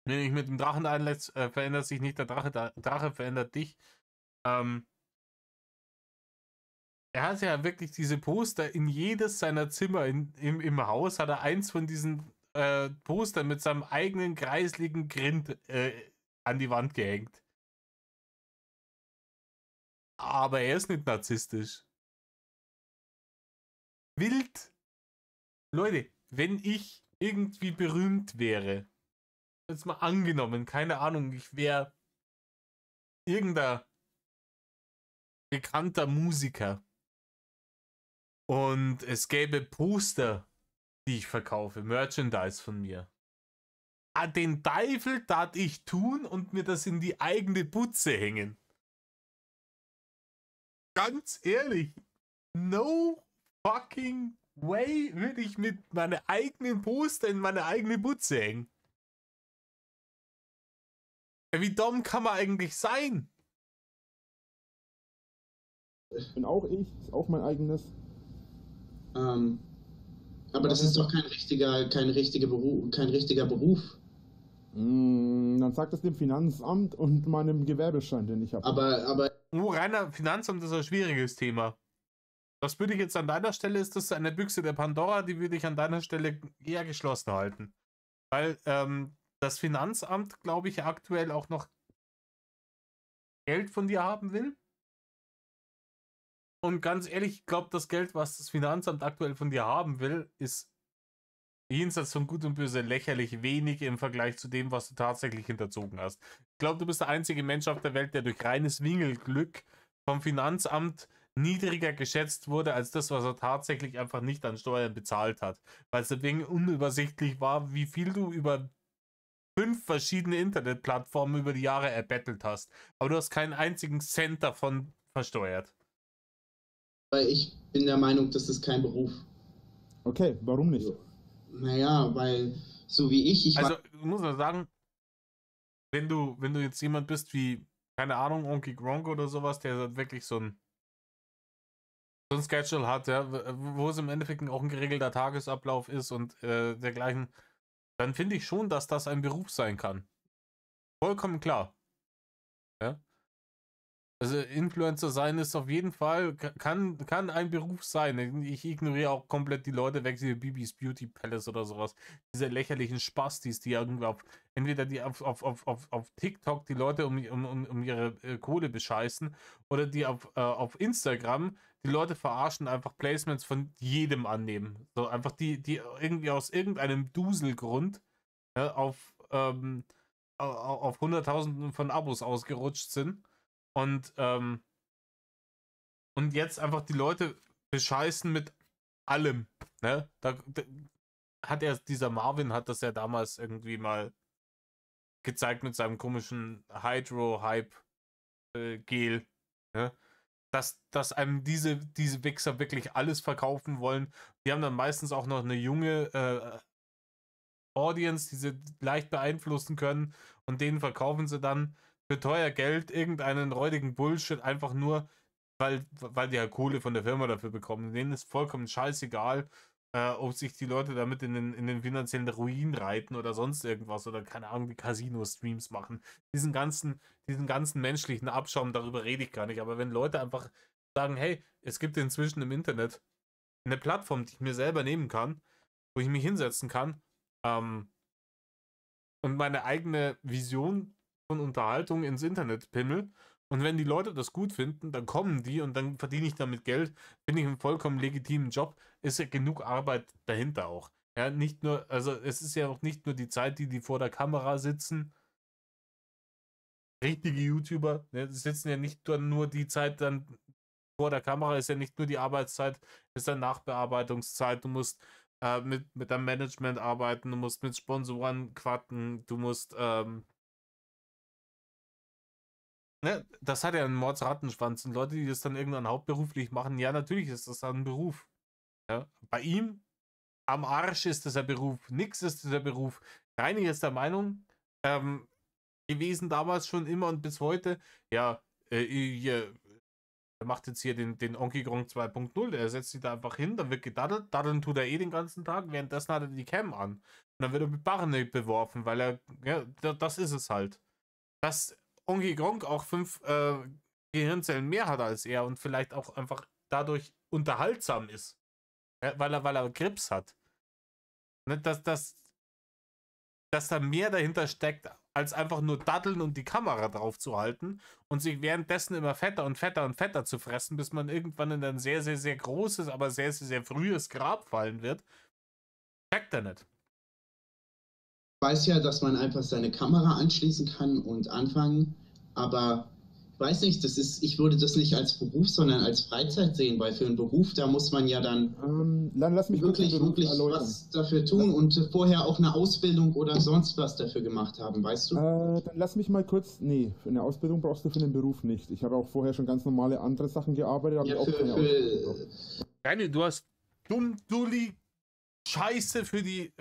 Wenn ich mit dem Drachen einlässt, verändert sich nicht der Drache verändert dich. Er hat ja wirklich diese Poster in jedes seiner Zimmer im Haus, hat er eins von diesen Postern mit seinem eigenen kreisligen Grind an die Wand gehängt. Aber er ist nicht narzisstisch. Wild. Leute, wenn ich irgendwie berühmt wäre, jetzt mal angenommen, keine Ahnung, ich wäre irgendein bekannter Musiker und es gäbe Poster, die ich verkaufe, Merchandise von mir. Den Teufel tat ich tun und mir das in die eigene Butze hängen. Ganz ehrlich, no fucking way würde ich mit meiner eigenen Poster in meine eigene Butze hängen. Wie dumm kann man eigentlich sein? Bin auch ich, ist auch mein eigenes. Aber das ist doch kein richtiger Beruf. Dann sagt es dem Finanzamt und meinem Gewerbeschein, den ich habe. Aber Reiner Finanzamt ist ein schwieriges Thema. Das würde ich jetzt an deiner Stelle, ist das eine Büchse der Pandora, die würde ich an deiner Stelle eher geschlossen halten. Weil das Finanzamt, glaube ich, aktuell auch noch Geld von dir haben will. Und ganz ehrlich, ich glaube, das Geld, was das Finanzamt aktuell von dir haben will, ist jenseits von Gut und Böse lächerlich wenig im Vergleich zu dem, was du tatsächlich hinterzogen hast. Ich glaube, du bist der einzige Mensch auf der Welt, der durch reines Wingelglück vom Finanzamt niedriger geschätzt wurde, als das, was er tatsächlich einfach nicht an Steuern bezahlt hat. Weil es deswegen unübersichtlich war, wie viel du über 5 verschiedene Internetplattformen über die Jahre erbettelt hast. Aber du hast keinen einzigen Cent davon versteuert. weil ich bin der Meinung, das ist kein Beruf. Okay, warum nicht? Naja, weil so wie ich Also, muss man sagen, wenn du jetzt jemand bist wie, keine Ahnung, Onky Gronk oder sowas, der wirklich so ein Schedule hat, ja, wo es im Endeffekt auch ein geregelter Tagesablauf ist und dergleichen, dann finde ich schon, dass das ein Beruf sein kann. Vollkommen klar. Ja? Also Influencer sein ist auf jeden Fall, kann ein Beruf sein. Ich ignoriere auch komplett die Leute weg, wie Bibis Beauty Palace oder sowas. Diese lächerlichen Spastis, die irgendwie entweder die auf TikTok die Leute um ihre Kohle bescheißen oder die auf Instagram die Leute verarschen, einfach Placements von jedem annehmen. So einfach die irgendwie aus irgendeinem Duselgrund ja, auf 100.000 von Abos ausgerutscht sind. Und jetzt einfach die Leute bescheißen mit allem. Ne? Da hat dieser Marvin hat das ja damals irgendwie mal gezeigt mit seinem komischen Hydro-Hype-Gel. Ne? Dass einem diese Wichser wirklich alles verkaufen wollen. Die haben dann meistens auch noch eine junge Audience, die sie leicht beeinflussen können. Und denen verkaufen sie dann für teuer Geld irgendeinen räudigen Bullshit, einfach nur, weil die ja Kohle von der Firma dafür bekommen. Denen ist vollkommen scheißegal, ob sich die Leute damit in den finanziellen Ruin reiten oder sonst irgendwas oder keine Ahnung, die Casino-Streams machen. Diesen ganzen menschlichen Abschaum, darüber rede ich gar nicht. Aber wenn Leute einfach sagen, hey, es gibt inzwischen im Internet eine Plattform, die ich mir selber nehmen kann, wo ich mich hinsetzen kann, und meine eigene Vision von Unterhaltung ins Internet pimmel Und wenn die Leute das gut finden, dann kommen die und dann verdiene ich damit Geld. Finde ich einen vollkommen legitimen Job. Ist ja genug Arbeit dahinter auch. Ja, nicht nur, also es ist ja auch nicht nur die Zeit, die vor der Kamera sitzen. Richtige YouTuber, ne, die sitzen ja nicht nur die Zeit dann vor der Kamera, ist ja nicht nur die Arbeitszeit, ist dann Nachbearbeitungszeit. Du musst mit deinem Management arbeiten, du musst mit Sponsoren quatten, du musst, ne, das hat ja einen Mordsrattenschwanz. Und Leute, die das dann irgendwann hauptberuflich machen, ja, natürlich ist das dann ein Beruf. Ja. Bei ihm, am Arsch ist das ein Beruf, nix ist das ein Beruf. Reini ist der Meinung, gewesen damals schon immer und bis heute, ja, hier, er macht jetzt hier den Onky Gronk 2.0, der setzt sich da einfach hin, dann wird gedaddelt, daddeln tut er den ganzen Tag, währenddessen hat er die Cam an. Und dann wird er mit Barren beworfen, weil er, ja, das ist es halt. Dass Onky Gronk auch 5 Gehirnzellen mehr hat als er und vielleicht auch einfach dadurch unterhaltsam ist, ja, weil er Grips hat. Ne, dass da mehr dahinter steckt, als einfach nur daddeln und die Kamera drauf zu halten und sich währenddessen immer fetter und fetter und fetter zu fressen, bis man irgendwann in ein sehr, sehr, sehr großes, aber sehr, sehr, sehr frühes Grab fallen wird. Checkt er nicht. Ich weiß ja, dass man einfach seine Kamera anschließen kann und anfangen, aber ich weiß nicht, ich würde das nicht als Beruf, sondern als Freizeit sehen, weil für einen Beruf, da muss man ja dann lass mich wirklich was dafür tun und vorher auch eine Ausbildung oder sonst was dafür gemacht haben, weißt du? Dann lass mich mal kurz, nee, für eine Ausbildung brauchst du für den Beruf nicht. Ich habe auch vorher schon ganz normale andere Sachen gearbeitet, aber Ja, auch keine Ausbildung. Reini, du hast dulli Scheiße für die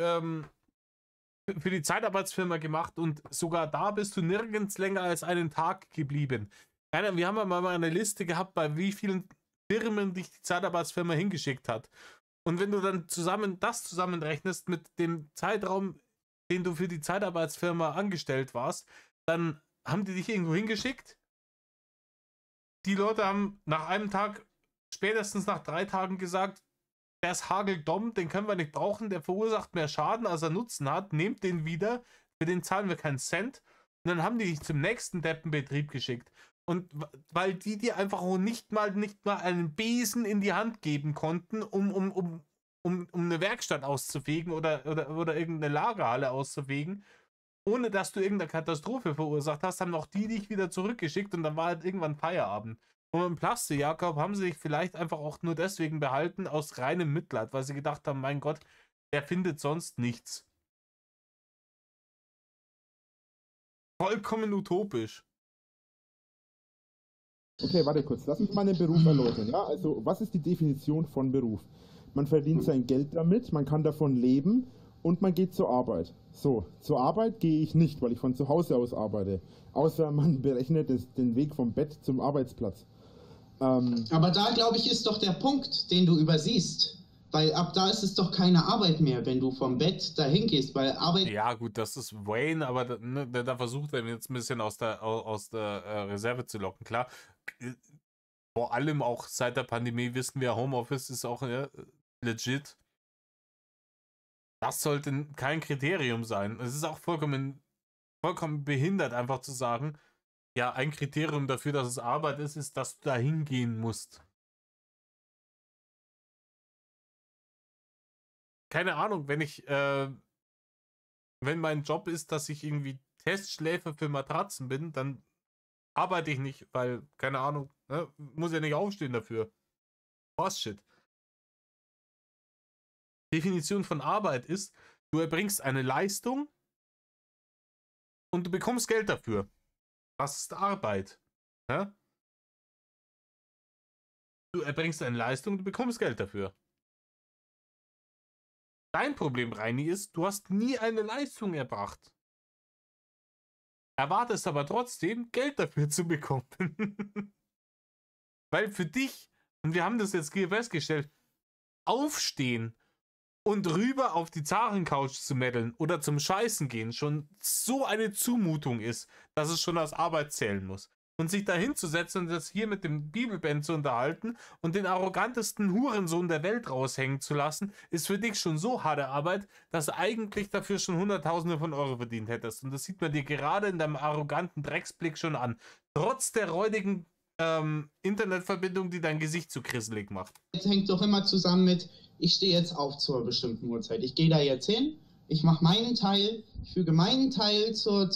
Zeitarbeitsfirma gemacht und sogar da bist du nirgends länger als einen Tag geblieben. Wir haben ja mal eine Liste gehabt, bei wie vielen Firmen dich die Zeitarbeitsfirma hingeschickt hat. Und wenn du dann zusammenrechnest mit dem Zeitraum, den du für die Zeitarbeitsfirma angestellt warst, dann haben die dich irgendwo hingeschickt. Die Leute haben nach einem Tag, spätestens nach 3 Tagen gesagt, der ist hageldumm, den können wir nicht brauchen, der verursacht mehr Schaden, als er Nutzen hat, nehmt den wieder, für den zahlen wir keinen Cent. Und dann haben die dich zum nächsten Deppenbetrieb geschickt. Und weil die dir einfach nicht mal einen Besen in die Hand geben konnten, um eine Werkstatt auszufegen oder irgendeine Lagerhalle auszufegen, ohne dass du irgendeine Katastrophe verursacht hast, haben auch die dich wieder zurückgeschickt und dann war halt irgendwann Feierabend. Und im Plaste-Jakob haben sie sich vielleicht einfach auch nur deswegen behalten, aus reinem Mitleid, weil sie gedacht haben, mein Gott, der findet sonst nichts. Vollkommen utopisch. Okay, warte kurz. Lass uns mal den Beruf erläutern. Ja, also was ist die Definition von Beruf? Man verdient sein Geld damit, man kann davon leben und man geht zur Arbeit. So, zur Arbeit gehe ich nicht, weil ich von zu Hause aus arbeite. Außer man berechnet den Weg vom Bett zum Arbeitsplatz. Aber da, glaube ich, ist doch der Punkt, den du übersiehst. Weil ab da ist es doch keine Arbeit mehr, wenn du vom Bett dahin gehst, weil Arbeit... Ja gut, das ist Wayne, aber da versucht er jetzt ein bisschen aus der Reserve zu locken. Klar, vor allem auch seit der Pandemie wissen wir, Homeoffice ist auch legit. Das sollte kein Kriterium sein. Es ist auch vollkommen behindert, einfach zu sagen, ja, ein Kriterium dafür, dass es Arbeit ist, dass du da hingehen musst. Keine Ahnung, wenn mein Job ist, dass ich irgendwie Testschläfer für Matratzen bin, dann arbeite ich nicht, weil, keine Ahnung, ne, muss ja nicht aufstehen dafür. Was shit. Definition von Arbeit ist, du erbringst eine Leistung und du bekommst Geld dafür. Das ist Arbeit. Ja? Du erbringst eine Leistung, du bekommst Geld dafür. Dein Problem, Reini, ist, du hast nie eine Leistung erbracht. Erwartest aber trotzdem, Geld dafür zu bekommen. Weil für dich, und wir haben das jetzt hier festgestellt, aufstehen und rüber auf die Zarencouch zu meddeln oder zum Scheißen gehen schon so eine Zumutung ist, dass es schon als Arbeit zählen muss. Und sich da hinzusetzen und das hier mit dem Bibelband zu unterhalten und den arrogantesten Hurensohn der Welt raushängen zu lassen, ist für dich schon so harte Arbeit, dass du eigentlich dafür schon Hunderttausende von Euro verdient hättest. Und das sieht man dir gerade in deinem arroganten Drecksblick schon an. Trotz der räudigen Internetverbindung, die dein Gesicht zu krisselig macht. Jetzt hängt doch immer zusammen mit, ich stehe jetzt auf zur bestimmten Uhrzeit. Ich gehe da jetzt hin, ich mache meinen Teil, ich füge meinen Teil zur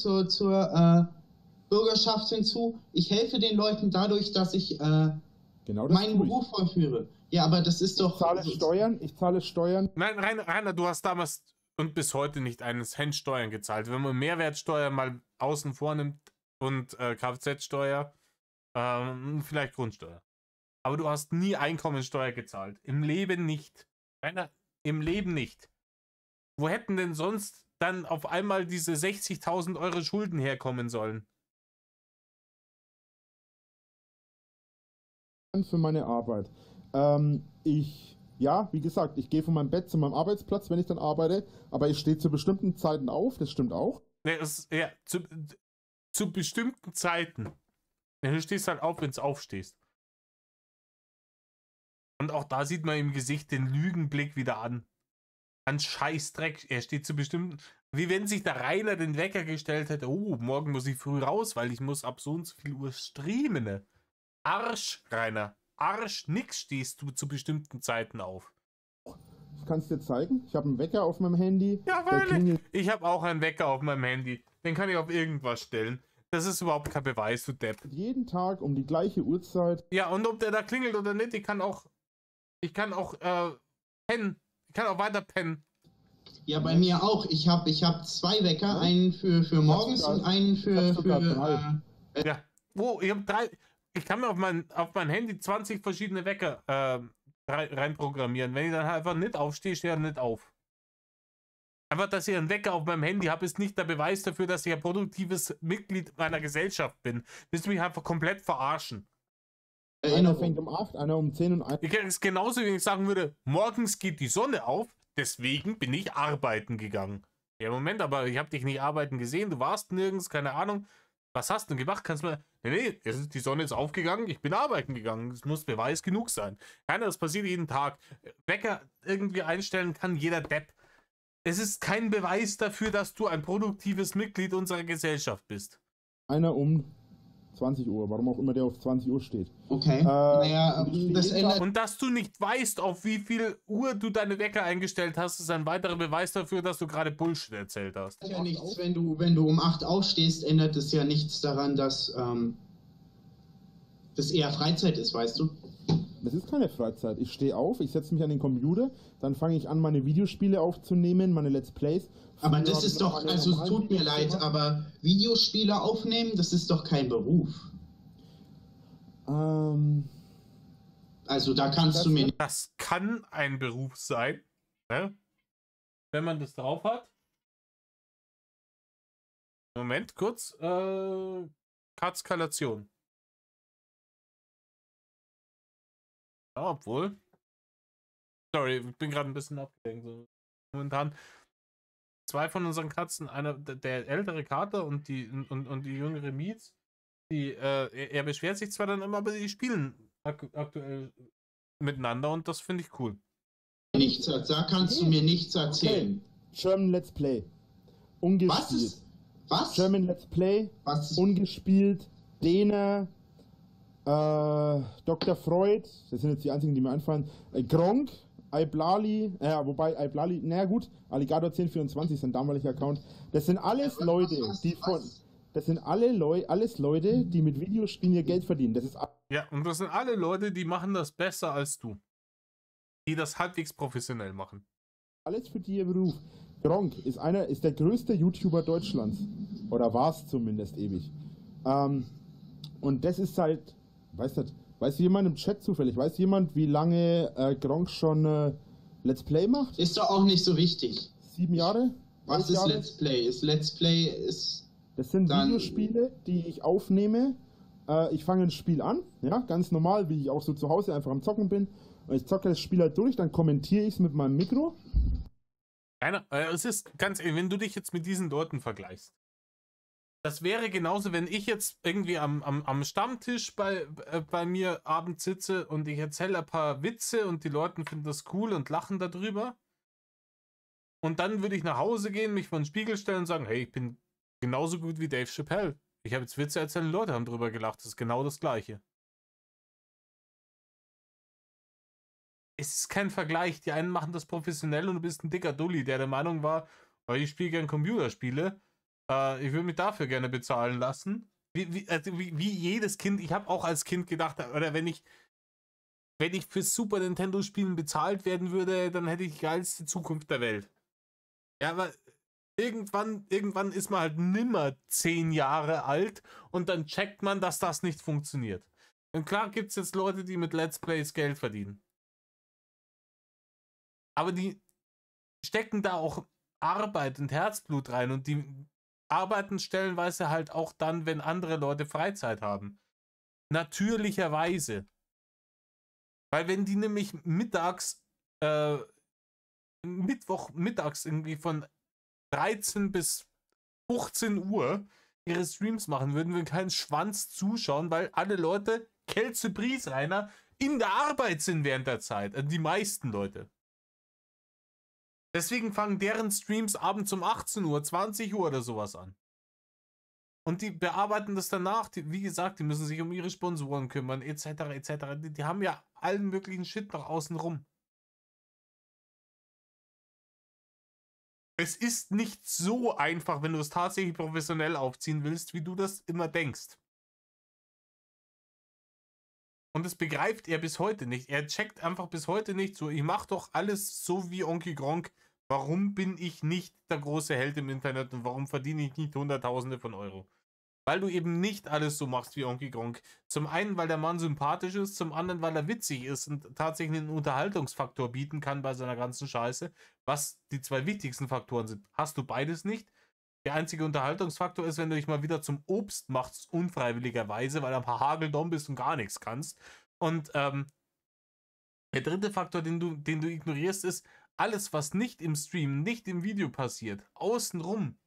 Bürgerschaft hinzu. Ich helfe den Leuten dadurch, dass ich Genau das meinen tue ich. Beruf vollführe. Ja, aber das ist doch... Ich zahle Steuern. Nein, Rainer, du hast damals und bis heute nicht einen Cent Steuern gezahlt. Wenn man Mehrwertsteuer mal außen vor nimmt und Kfz-Steuer, vielleicht Grundsteuer. Aber du hast nie Einkommensteuer gezahlt. Im Leben nicht. Rainer, im Leben nicht. Wo hätten denn sonst dann auf einmal diese 60.000 Euro Schulden herkommen sollen? Für meine Arbeit. Ja, wie gesagt, ich gehe von meinem Bett zu meinem Arbeitsplatz, wenn ich dann arbeite, aber ich stehe zu bestimmten Zeiten auf, das stimmt auch. Ja, zu bestimmten Zeiten. Ja, du stehst halt auf, wenn du aufstehst. Und auch da sieht man im Gesicht den Lügenblick wieder an. An Scheißdreck. Er steht zu bestimmten... Wie wenn sich der Rainer den Wecker gestellt hätte. Oh, morgen muss ich früh raus, weil ich muss ab so und so viel Uhr streamen. Ne? Arsch, Rainer. Arsch, nix stehst du zu bestimmten Zeiten auf. Ich kann es dir zeigen. Ich habe einen Wecker auf meinem Handy. Ja, weil ich habe auch einen Wecker auf meinem Handy. Den kann ich auf irgendwas stellen. Das ist überhaupt kein Beweis, du Depp. Jeden Tag um die gleiche Uhrzeit. Ja, und ob der da klingelt oder nicht, ich kann auch pennen. Ich kann auch weiter pennen. Ja, bei mir auch. Ich hab 2 Wecker, einen für morgens und einen für ja. Oh, ich habe 3. Ich kann mir auf mein Handy 20 verschiedene Wecker reinprogrammieren. Wenn ich dann einfach nicht aufstehe, stehe ich nicht auf. Einfach, dass ich einen Wecker auf meinem Handy habe, ist nicht der Beweis dafür, dass ich ein produktives Mitglied meiner Gesellschaft bin. Willst du mich einfach komplett verarschen? Einer fängt um 8, einer um 10 und 1. Ich kann es genauso, wie ich sagen würde, morgens geht die Sonne auf, deswegen bin ich arbeiten gegangen. Ja, Moment, aber ich habe dich nicht arbeiten gesehen, du warst nirgends, keine Ahnung. Was hast du denn gemacht? Kannst du mal... Nee, die Sonne ist aufgegangen, ich bin arbeiten gegangen. Das muss Beweis genug sein. Keiner, das passiert jeden Tag. Wecker irgendwie einstellen kann jeder Depp. Es ist kein Beweis dafür, dass du ein produktives Mitglied unserer Gesellschaft bist. Einer um 20 Uhr, warum auch immer der auf 20 Uhr steht. Okay. Naja, das ändert... Und dass du nicht weißt, auf wie viel Uhr du deine Wecker eingestellt hast, ist ein weiterer Beweis dafür, dass du gerade Bullshit erzählt hast. Ja nichts, wenn du um 8 aufstehst, ändert es ja nichts daran, dass das eher Freizeit ist, weißt du? Das ist keine Freizeit. Ich stehe auf, ich setze mich an den Computer, dann fange ich an, meine Videospiele aufzunehmen, meine Let's Plays. Aber das ist doch, also es tut mir leid, aber Videospiele aufnehmen, das ist doch kein Beruf. Also da kannst du mir nicht... Das kann ein Beruf sein, ne? Wenn man das drauf hat. Moment, kurz. Kartskalation. Ja, obwohl. Sorry, ich bin gerade ein bisschen abgelenkt. So. Momentan 2 von unseren Katzen, einer der ältere Kater und die jüngere Mietz, er beschwert sich zwar dann immer, aber die spielen aktuell miteinander und das finde ich cool. Nichts, da kannst du mir nichts erzählen. Okay. German Let's Play. Ungespielt. Was? German Let's Play. Was? Ungespielt. Dena. Dr. Freud. Das sind jetzt die einzigen, die mir einfallen. Gronk. Iblali. Wobei Iblali. Naja gut. Alligator 1024 ist ein damaliger Account. Das sind alles Leute, die von... Das sind alles Leute, die mit Videospielen ihr Geld verdienen. Das ist ja, und das sind alle Leute, die machen das besser als du. Die das halbwegs professionell machen. Alles für die ihr Beruf. Gronk ist der größte YouTuber Deutschlands. Oder war es zumindest ewig. Und das ist halt, weiß jemand im Chat zufällig, weiß jemand, wie lange Gronk schon Let's Play macht? Ist doch auch nicht so wichtig. 7 Jahre? Was ist Jahre? Let's Play ist... Das sind Videospiele, die ich aufnehme. Ich fange ein Spiel an, ja, ganz normal, wie ich auch so zu Hause einfach am Zocken bin. Und ich zocke das Spiel halt durch, dann kommentiere ich es mit meinem Mikro. Es ist ganz ehrlich, wenn du dich jetzt mit diesen Leuten vergleichst. Das wäre genauso, wenn ich jetzt irgendwie am Stammtisch bei mir abends sitze und ich erzähle ein paar Witze und die Leute finden das cool und lachen darüber. Und dann würde ich nach Hause gehen, mich vor den Spiegel stellen und sagen, hey, ich bin genauso gut wie Dave Chappelle. Ich habe jetzt Witze erzählt, Leute haben drüber gelacht. Das ist genau das Gleiche. Es ist kein Vergleich. Die einen machen das professionell und du bist ein dicker Dulli, der Meinung war, oh, ich spiele gerne Computerspiele. Ich würde mich dafür gerne bezahlen lassen. Wie jedes Kind. Ich habe auch als Kind gedacht, oder wenn ich für Super Nintendo Spielen bezahlt werden würde, dann hätte ich die geilste Zukunft der Welt. Ja, aber irgendwann ist man halt nimmer 10 Jahre alt und dann checkt man, dass das nicht funktioniert. Und klar gibt es jetzt Leute, die mit Let's Plays Geld verdienen. Aber die stecken da auch Arbeit und Herzblut rein und die arbeiten stellenweise halt auch dann, wenn andere Leute Freizeit haben. Natürlicherweise. Weil wenn die nämlich Mittwochmittags irgendwie von 13 bis 15 Uhr ihre Streams machen würden, wir keinen Schwanz zuschauen, weil alle Leute, Kelze Briesreiner, in der Arbeit sind während der Zeit. Also die meisten Leute. Deswegen fangen deren Streams abends um 18 Uhr, 20 Uhr oder sowas an. Und die bearbeiten das danach. Wie gesagt, die müssen sich um ihre Sponsoren kümmern, etc. etc. Die haben ja allen möglichen Shit nach außen rum. Es ist nicht so einfach, wenn du es tatsächlich professionell aufziehen willst, wie du das immer denkst. Und das begreift er bis heute nicht. Er checkt einfach bis heute nicht so, ich mache doch alles so wie Onky Gronk. Warum bin ich nicht der große Held im Internet und warum verdiene ich nicht Hunderttausende von Euro? Weil du eben nicht alles so machst wie Onky Gronk. Zum einen, weil der Mann sympathisch ist, zum anderen, weil er witzig ist und tatsächlich einen Unterhaltungsfaktor bieten kann bei seiner ganzen Scheiße, was die zwei wichtigsten Faktoren sind. Hast du beides nicht? Der einzige Unterhaltungsfaktor ist, wenn du dich mal wieder zum Obst machst, unfreiwilligerweise, weil du ein paar Hageldumm bist und gar nichts kannst. Und der dritte Faktor, den du ignorierst, ist, alles, was nicht im Stream, nicht im Video passiert, außenrum,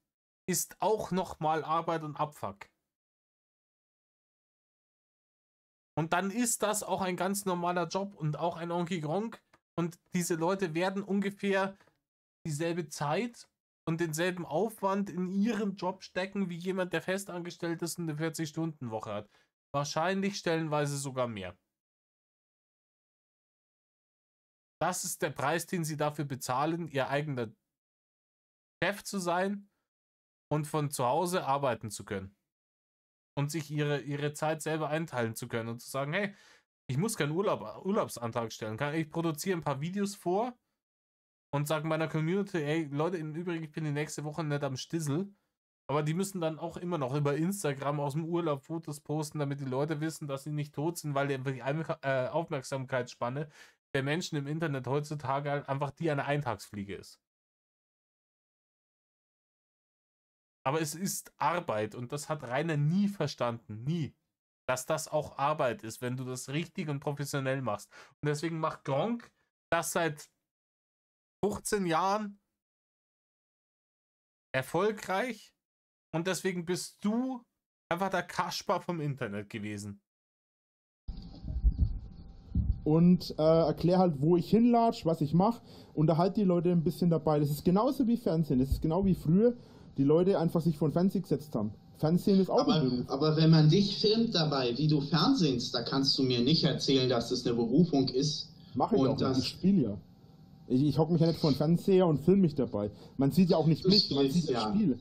ist auch nochmal Arbeit und Abfuck. Und dann ist das auch ein ganz normaler Job und auch ein Onky Gronk. Und diese Leute werden ungefähr dieselbe Zeit und denselben Aufwand in ihren Job stecken, wie jemand, der festangestellt ist und eine 40-Stunden-Woche hat. Wahrscheinlich stellenweise sogar mehr. Das ist der Preis, den sie dafür bezahlen, ihr eigener Chef zu sein und von zu Hause arbeiten zu können. Und sich ihre Zeit selber einteilen zu können und zu sagen, hey, ich muss keinen Urlaubsantrag stellen. Ich produziere ein paar Videos vor und sage meiner Community, hey, Leute, im Übrigen, ich bin die nächste Woche nicht am Stissel. Aber die müssen dann auch immer noch über Instagram aus dem Urlaub Fotos posten, damit die Leute wissen, dass sie nicht tot sind, weil die Aufmerksamkeitsspanne der Menschen im Internet heutzutage halt einfach die eine Eintagsfliege ist. Aber es ist Arbeit und das hat Rainer nie verstanden, nie. Dass das auch Arbeit ist, wenn du das richtig und professionell machst. Und deswegen macht Gronk das seit 15 Jahren erfolgreich und deswegen bist du einfach der Kasper vom Internet gewesen. Und erklär halt, wo ich hinlatsch, was ich mache, unterhalte die Leute ein bisschen dabei. Das ist genauso wie Fernsehen, das ist genau wie früher die Leute einfach sich vor den Fernseher gesetzt haben. Fernsehen ist auch ein Beruf. Aber wenn man dich filmt dabei, wie du fernsehst, da kannst du mir nicht erzählen, dass es eine Berufung ist. Mache ich auch nicht, ich spiele ja. Ich hocke mich ja nicht vor den Fernseher und filme mich dabei. Man sieht ja auch nicht mich, man sieht das Spiel.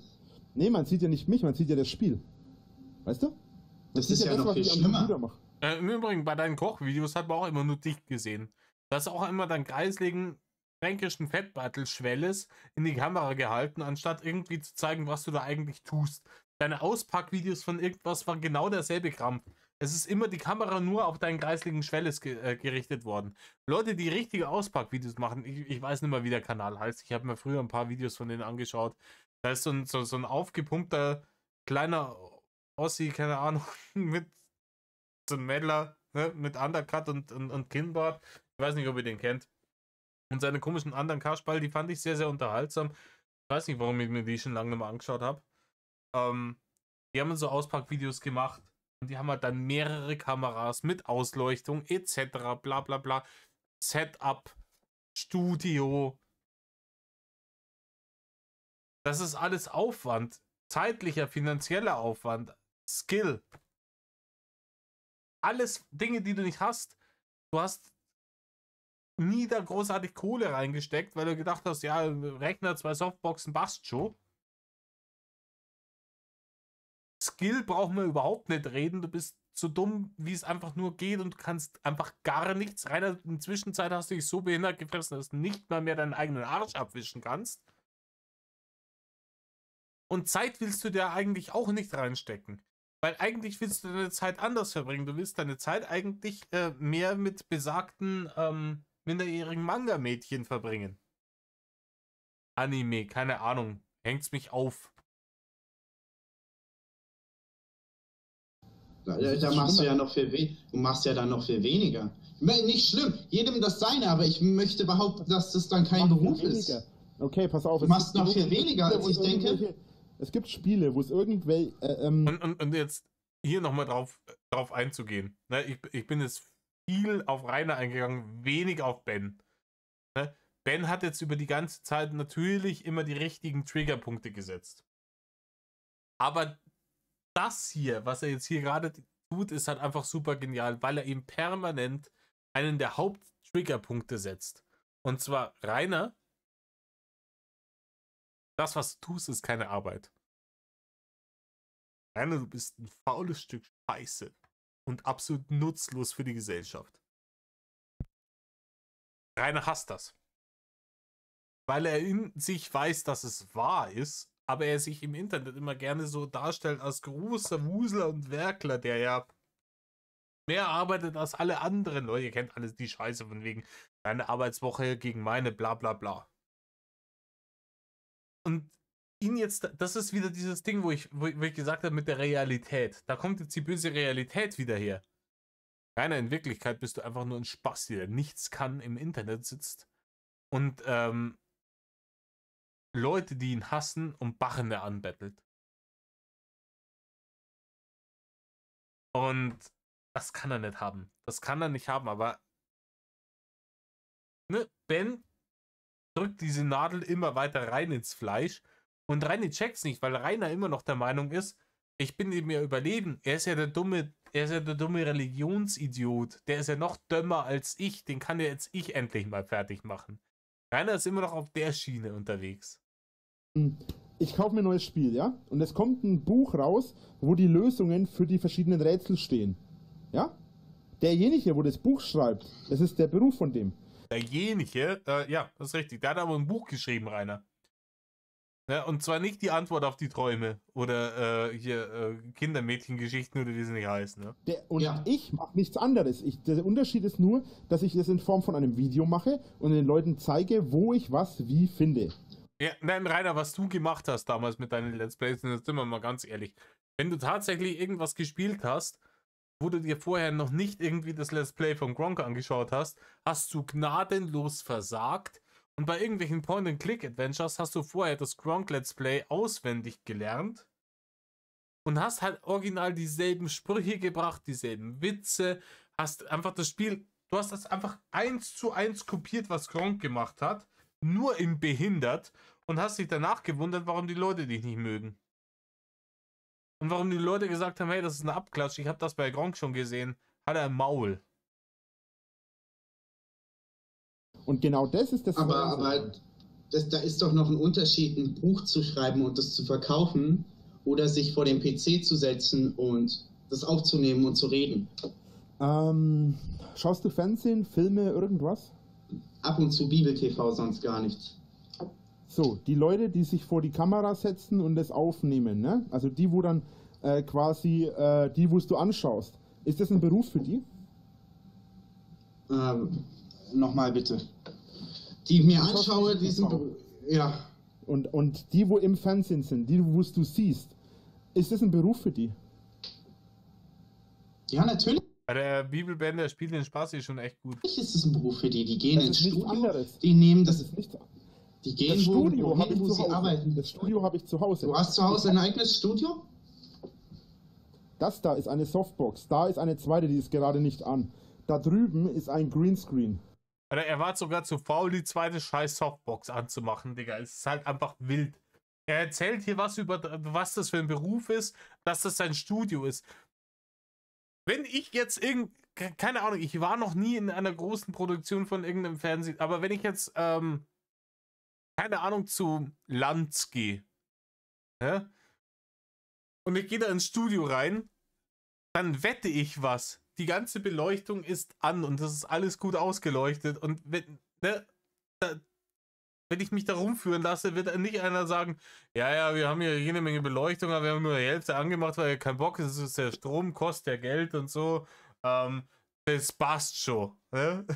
Nee, man sieht ja nicht mich, man sieht ja das Spiel. Weißt du? Das ist ja noch viel schlimmer. Im Übrigen, bei deinen Kochvideos hat man auch immer nur dich gesehen. Du hast auch immer deinen kreisligen fränkischen Fettbeutel Schwelles in die Kamera gehalten, anstatt irgendwie zu zeigen, was du da eigentlich tust. Deine Auspackvideos von irgendwas waren genau derselbe Krampf. Es ist immer die Kamera nur auf deinen kreisligen Schwelles gerichtet worden. Leute, die richtige Auspackvideos machen, ich weiß nicht mehr, wie der Kanal heißt. Ich habe mir früher ein paar Videos von denen angeschaut. Da ist so ein aufgepumpter kleiner Ossi, keine Ahnung, mit so einem Mädler, ne, mit Undercut und Kinnbart. Ich weiß nicht, ob ihr den kennt. Und seine komischen anderen Kasperl, die fand ich sehr, sehr unterhaltsam. Ich weiß nicht, warum ich mir die schon lange nicht mehr angeschaut habe. Die haben so Auspackvideos gemacht und die haben halt dann mehrere Kameras mit Ausleuchtung etc. bla bla bla. Setup, Studio. Das ist alles Aufwand. Zeitlicher, finanzieller Aufwand. Skill. Alles Dinge, die du nicht hast. Du hast nie da großartig Kohle reingesteckt, weil du gedacht hast, ja, Rechner, 2 Softboxen, passt schon. Skill brauchen wir überhaupt nicht reden. Du bist so dumm, wie es einfach nur geht und kannst einfach gar nichts. Rainer, in der Zwischenzeit hast du dich so behindert gefressen, dass du nicht mal mehr deinen eigenen Arsch abwischen kannst. Und Zeit willst du dir eigentlich auch nicht reinstecken. Weil eigentlich willst du deine Zeit anders verbringen. Du willst deine Zeit eigentlich mehr mit besagten minderjährigen Manga-Mädchen verbringen. Anime, keine Ahnung. Hängt's mich auf. Da machst du ja noch du machst ja dann noch viel weniger. Nicht schlimm, jedem das seine, aber ich möchte behaupten, dass das dann kein Beruf ist. Okay, pass auf. Du machst noch viel weniger, als ich denke. Es gibt Spiele, wo es irgendwelche... Und jetzt hier nochmal drauf einzugehen. Ne? Ich bin jetzt viel auf Rainer eingegangen, wenig auf Ben. Ne? Ben hat jetzt über die ganze Zeit natürlich immer die richtigen Triggerpunkte gesetzt. Aber das hier, was er jetzt hier gerade tut, ist halt einfach super genial, weil er ihm permanent einen der Haupt-Triggerpunkte setzt. Und zwar, Rainer, das, was du tust, ist keine Arbeit. Rainer, du bist ein faules Stück Scheiße und absolut nutzlos für die Gesellschaft. Rainer hasst das. Weil er in sich weiß, dass es wahr ist, aber er sich im Internet immer gerne so darstellt als großer Wusler und Werkler, der ja mehr arbeitet als alle anderen. Leute, ihr kennt alles die Scheiße von wegen deine Arbeitswoche gegen meine, bla bla bla. Und ihn jetzt, das ist wieder dieses Ding, wo ich gesagt habe mit der Realität. Da kommt jetzt die böse Realität wieder her. Rainer, in Wirklichkeit bist du einfach nur ein Spasti, der nichts kann, im Internet sitzt und Leute, die ihn hassen, um Bachende anbettelt. Und das kann er nicht haben. Das kann er nicht haben, aber ne, Ben drückt diese Nadel immer weiter rein ins Fleisch und Rainer checkt's nicht, weil Rainer immer noch der Meinung ist, ich bin ihm ja überlegen. Er ist ja der dumme Religionsidiot. Der ist ja noch dümmer als ich. Den kann ja jetzt ich endlich mal fertig machen. Rainer ist immer noch auf der Schiene unterwegs. Ich kaufe mir ein neues Spiel, ja? Und es kommt ein Buch raus, wo die Lösungen für die verschiedenen Rätsel stehen. Ja? Derjenige, wo das Buch schreibt, das ist der Beruf von dem. Derjenige, ja, das ist richtig. Der hat aber ein Buch geschrieben, Rainer. Ja, und zwar nicht die Antwort auf die Träume oder Kindermädchengeschichten oder wie sie nicht heißen. Ne? Ich mache nichts anderes. Der Unterschied ist nur, dass ich das in Form von einem Video mache und den Leuten zeige, wo ich was wie finde. Ja, nein, Rainer, was du gemacht hast damals mit deinen Let's Plays, das sind wir mal ganz ehrlich. Wenn du tatsächlich irgendwas gespielt hast, wo du dir vorher noch nicht irgendwie das Let's Play von Gronk angeschaut hast, hast du gnadenlos versagt. Und bei irgendwelchen Point-and-Click-Adventures hast du vorher das Gronk Let's Play auswendig gelernt und hast halt original dieselben Sprüche gebracht, dieselben Witze, hast einfach das Spiel, du hast das einfach 1:1 kopiert, was Gronk gemacht hat, nur in behindert und hast dich danach gewundert, warum die Leute dich nicht mögen. Und warum die Leute gesagt haben, hey, das ist ein Abklatsch, ich habe das bei Gronk schon gesehen, hat er im Maul. Und genau das ist das. Aber da ist doch noch ein Unterschied, ein Buch zu schreiben und das zu verkaufen oder sich vor den PC zu setzen und das aufzunehmen und zu reden. Schaust du Fernsehen, Filme, irgendwas? Ab und zu Bibel-TV, sonst gar nichts. So, die Leute, die sich vor die Kamera setzen und das aufnehmen, ne? Also die, wo dann quasi, die, wo du anschaust. Ist das ein Beruf für die? Nochmal bitte. Die ich mir anschaue, die sind... Ja. Und die, wo im Fernsehen sind, die, wo du siehst, ist das ein Beruf für die? Ja, natürlich. Der Bibelbänder spielt den Spaß hier schon echt gut. Ist es ein Beruf für die? Die gehen ins Studio, anderes. die nehmen das... ist nicht... Die gehen das Studio habe ich wo zu sie Hause. arbeiten. Das Studio habe ich zu Hause. Du hast zu Hause ein eigenes Studio? Das da ist eine Softbox. Da ist eine zweite, die ist gerade nicht an. Da drüben ist ein Greenscreen. Er war sogar zu faul, die zweite scheiß Softbox anzumachen, Digga. Es ist halt einfach wild. Er erzählt hier was über, was das für ein Beruf ist, dass das sein Studio ist. Wenn ich jetzt keine Ahnung, ich war noch nie in einer großen Produktion von irgendeinem Fernsehen, aber wenn ich jetzt, keine Ahnung, zu Lanz gehe, ja, und ich gehe da ins Studio rein, dann wette ich was. Die ganze Beleuchtung ist an und das ist alles gut ausgeleuchtet. Und wenn ich mich da rumführen lasse, wird nicht einer sagen, ja, wir haben hier jede Menge Beleuchtung, aber wir haben nur die Hälfte angemacht, weil kein Bock ist, es ist der Strom, kostet ja Geld und so. Das passt schon. Ne?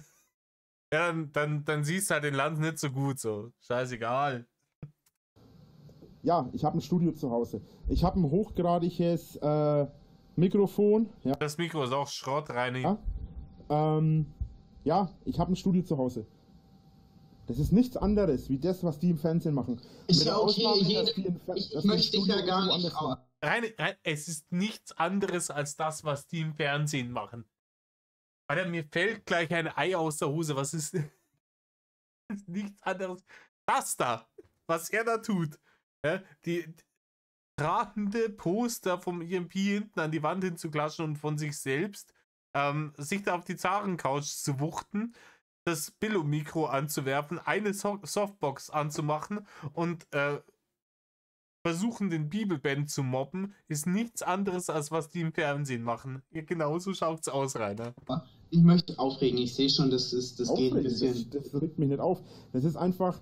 Ja, dann siehst du halt den Land nicht so gut, so. Scheißegal. Ja, ich habe ein Studio zu Hause. Ich habe ein hochgradiges Mikrofon. Ja. Das Mikro ist auch Schrott, Reini. Ja, ich habe ein Studio zu Hause. Das ist nichts anderes, wie das, was die im Fernsehen machen. Ist ja okay, ich möchte dich ja gar nicht raus. Reini, es ist nichts anderes als das, was die im Fernsehen machen. Alter, mir fällt gleich ein Ei aus der Hose. Was ist nichts anderes? Das da, was er da tut. Ja, die tragende Poster vom EMP hinten an die Wand hinzuklatschen und von sich selbst sich da auf die Zarencouch zu wuchten, das Billo-Mikro anzuwerfen, eine Softbox anzumachen und versuchen, den Bibelband zu mobben, ist nichts anderes, als was die im Fernsehen machen. Ja, genauso schaut's aus, Rainer. Ich möchte aufregen, ich sehe schon, das geht ein bisschen... Das regt mich nicht auf. Das ist einfach...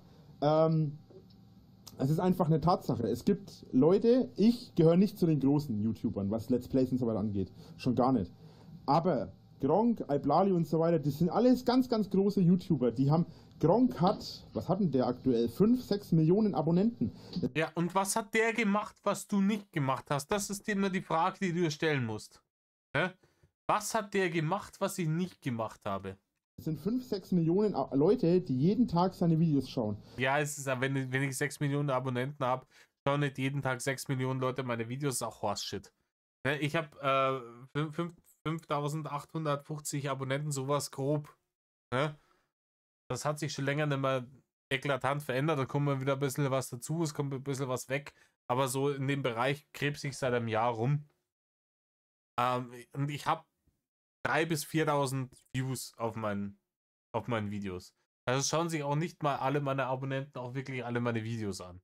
Es ist einfach eine Tatsache. Es gibt Leute, ich gehöre nicht zu den großen YouTubern, was Let's Plays und so weiter angeht. Schon gar nicht. Aber Gronkh, Iblali und so weiter, das sind alles ganz, ganz große YouTuber. Gronkh hat, was hat denn der aktuell? 5, 6 Millionen Abonnenten. Ja, und was hat der gemacht, was du nicht gemacht hast? Das ist immer die Frage, die du dir stellen musst. Was hat der gemacht, was ich nicht gemacht habe? Es sind 5, 6 Millionen Leute, die jeden Tag seine Videos schauen. Ja, es ist, wenn ich 6 Millionen Abonnenten habe, schauen nicht jeden Tag 6 Millionen Leute meine Videos, ist auch Horse-Shit. Ich habe 5.850 Abonnenten, sowas grob. Das hat sich schon länger nicht mehr eklatant verändert, da kommt mal wieder ein bisschen was dazu, es kommt ein bisschen was weg, aber so in dem Bereich krebs ich seit einem Jahr rum. Und ich habe 3.000 bis 4.000 Views auf meinen Videos. Also schauen sich auch nicht mal alle meine Abonnenten auch wirklich alle meine Videos an.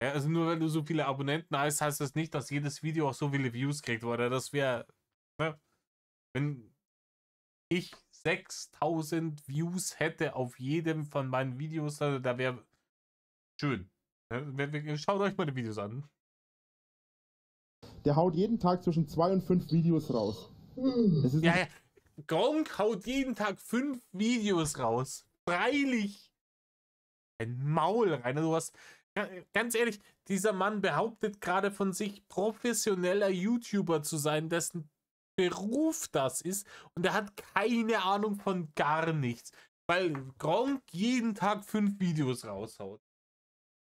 Ja, also nur wenn du so viele Abonnenten hast, heißt das nicht, dass jedes Video auch so viele Views kriegt, oder das wäre, ne? Wenn ich 6.000 Views hätte auf jedem von meinen Videos, da wäre schön. Ne? Schaut euch meine Videos an. Der haut jeden Tag zwischen 2 und 5 Videos raus. Ja. Gronkh haut jeden Tag 5 Videos raus. Freilich. Ein Maul, Rainer. Du hast, ganz ehrlich, dieser Mann behauptet gerade von sich, professioneller YouTuber zu sein, dessen Beruf das ist. Und er hat keine Ahnung von gar nichts. Weil Gronkh jeden Tag 5 Videos raushaut.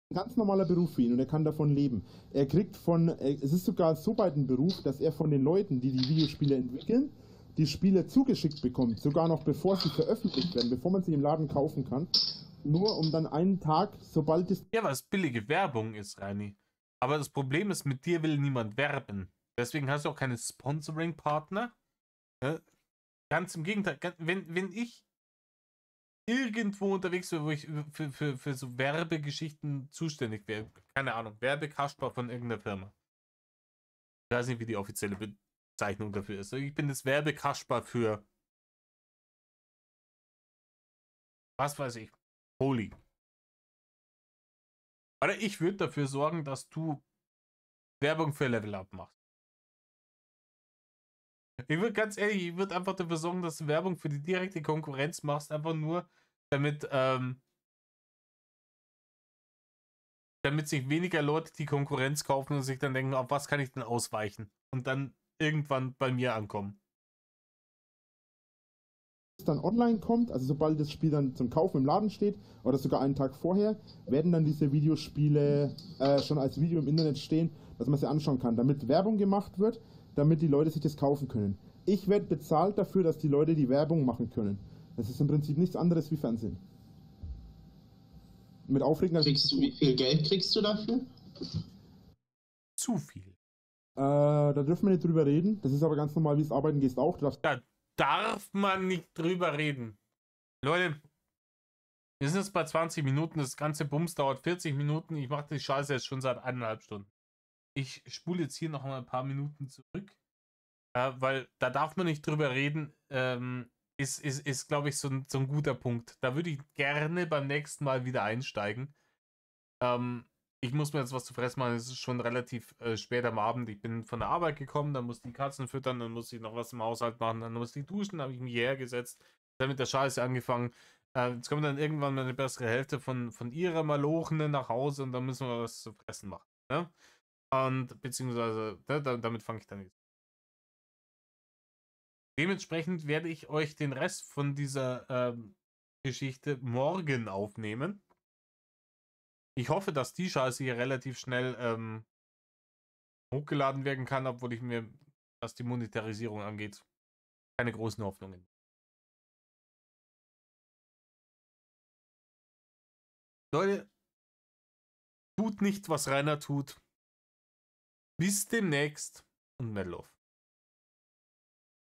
Ein ganz normaler Beruf für ihn und er kann davon leben. Es ist sogar so weit ein Beruf, dass er von den Leuten, die die Videospiele entwickeln, die Spiele zugeschickt bekommt, sogar noch bevor sie veröffentlicht werden, bevor man sie im Laden kaufen kann, nur um dann einen Tag, sobald es... Ja, weil es billige Werbung ist, Reini. Aber das Problem ist, mit dir will niemand werben. Deswegen hast du auch keine Sponsoring-Partner. Ja? Ganz im Gegenteil, wenn ich irgendwo unterwegs wäre, wo ich für so Werbegeschichten zuständig wäre. Keine Ahnung, Werbekasper von irgendeiner Firma. Ich weiß nicht, wie die offizielle Bezeichnung dafür ist. Ich bin das Werbekasper für, was weiß ich, Holy. Oder ich würde dafür sorgen, dass du Werbung für Level Up machst. Ich würde ganz ehrlich, ich würde einfach dafür sorgen, dass du Werbung für die direkte Konkurrenz machst, einfach nur, damit sich weniger Leute die Konkurrenz kaufen und sich dann denken, auf was kann ich denn ausweichen? Und dann irgendwann bei mir ankommen. Dann online kommt, also sobald das Spiel dann zum Kaufen im Laden steht, oder sogar einen Tag vorher, werden dann diese Videospiele schon als Video im Internet stehen, dass man sie anschauen kann, damit Werbung gemacht wird, damit die Leute sich das kaufen können. Ich werde bezahlt dafür, dass die Leute die Werbung machen können. Das ist im Prinzip nichts anderes wie Fernsehen. mit Aufregen. Wie viel Geld kriegst du dafür? Zu viel. Da dürfen wir nicht drüber reden. Das ist aber ganz normal, wie es arbeiten gehst auch. Da darf man nicht drüber reden. Leute, wir sind jetzt bei 20 Minuten. Das ganze Bums dauert 40 Minuten. Ich mache die Scheiße jetzt schon seit 1,5 Stunden. Ich spule jetzt hier noch mal ein paar Minuten zurück. Weil da darf man nicht drüber reden. Ist glaube ich, so ein guter Punkt. Da würde ich gerne beim nächsten Mal wieder einsteigen. Ich muss mir jetzt was zu fressen machen. Es ist schon relativ spät am Abend. Ich bin von der Arbeit gekommen, dann musste ich die Katzen füttern, dann musste ich noch was im Haushalt machen, dann musste ich duschen, dann habe ich mich hierher gesetzt, dann mit der Scheiße angefangen. Jetzt kommt dann irgendwann mal eine bessere Hälfte von ihrer Malochene nach Hause und dann müssen wir was zu fressen machen. Ne? Und beziehungsweise, damit fange ich dann jetzt. Dementsprechend werde ich euch den Rest von dieser Geschichte morgen aufnehmen. Ich hoffe, dass die Scheiße hier relativ schnell hochgeladen werden kann, obwohl ich mir, was die Monetarisierung angeht, keine großen Hoffnungen. Leute, tut nicht, was Rainer tut. Bis demnächst und Mellow.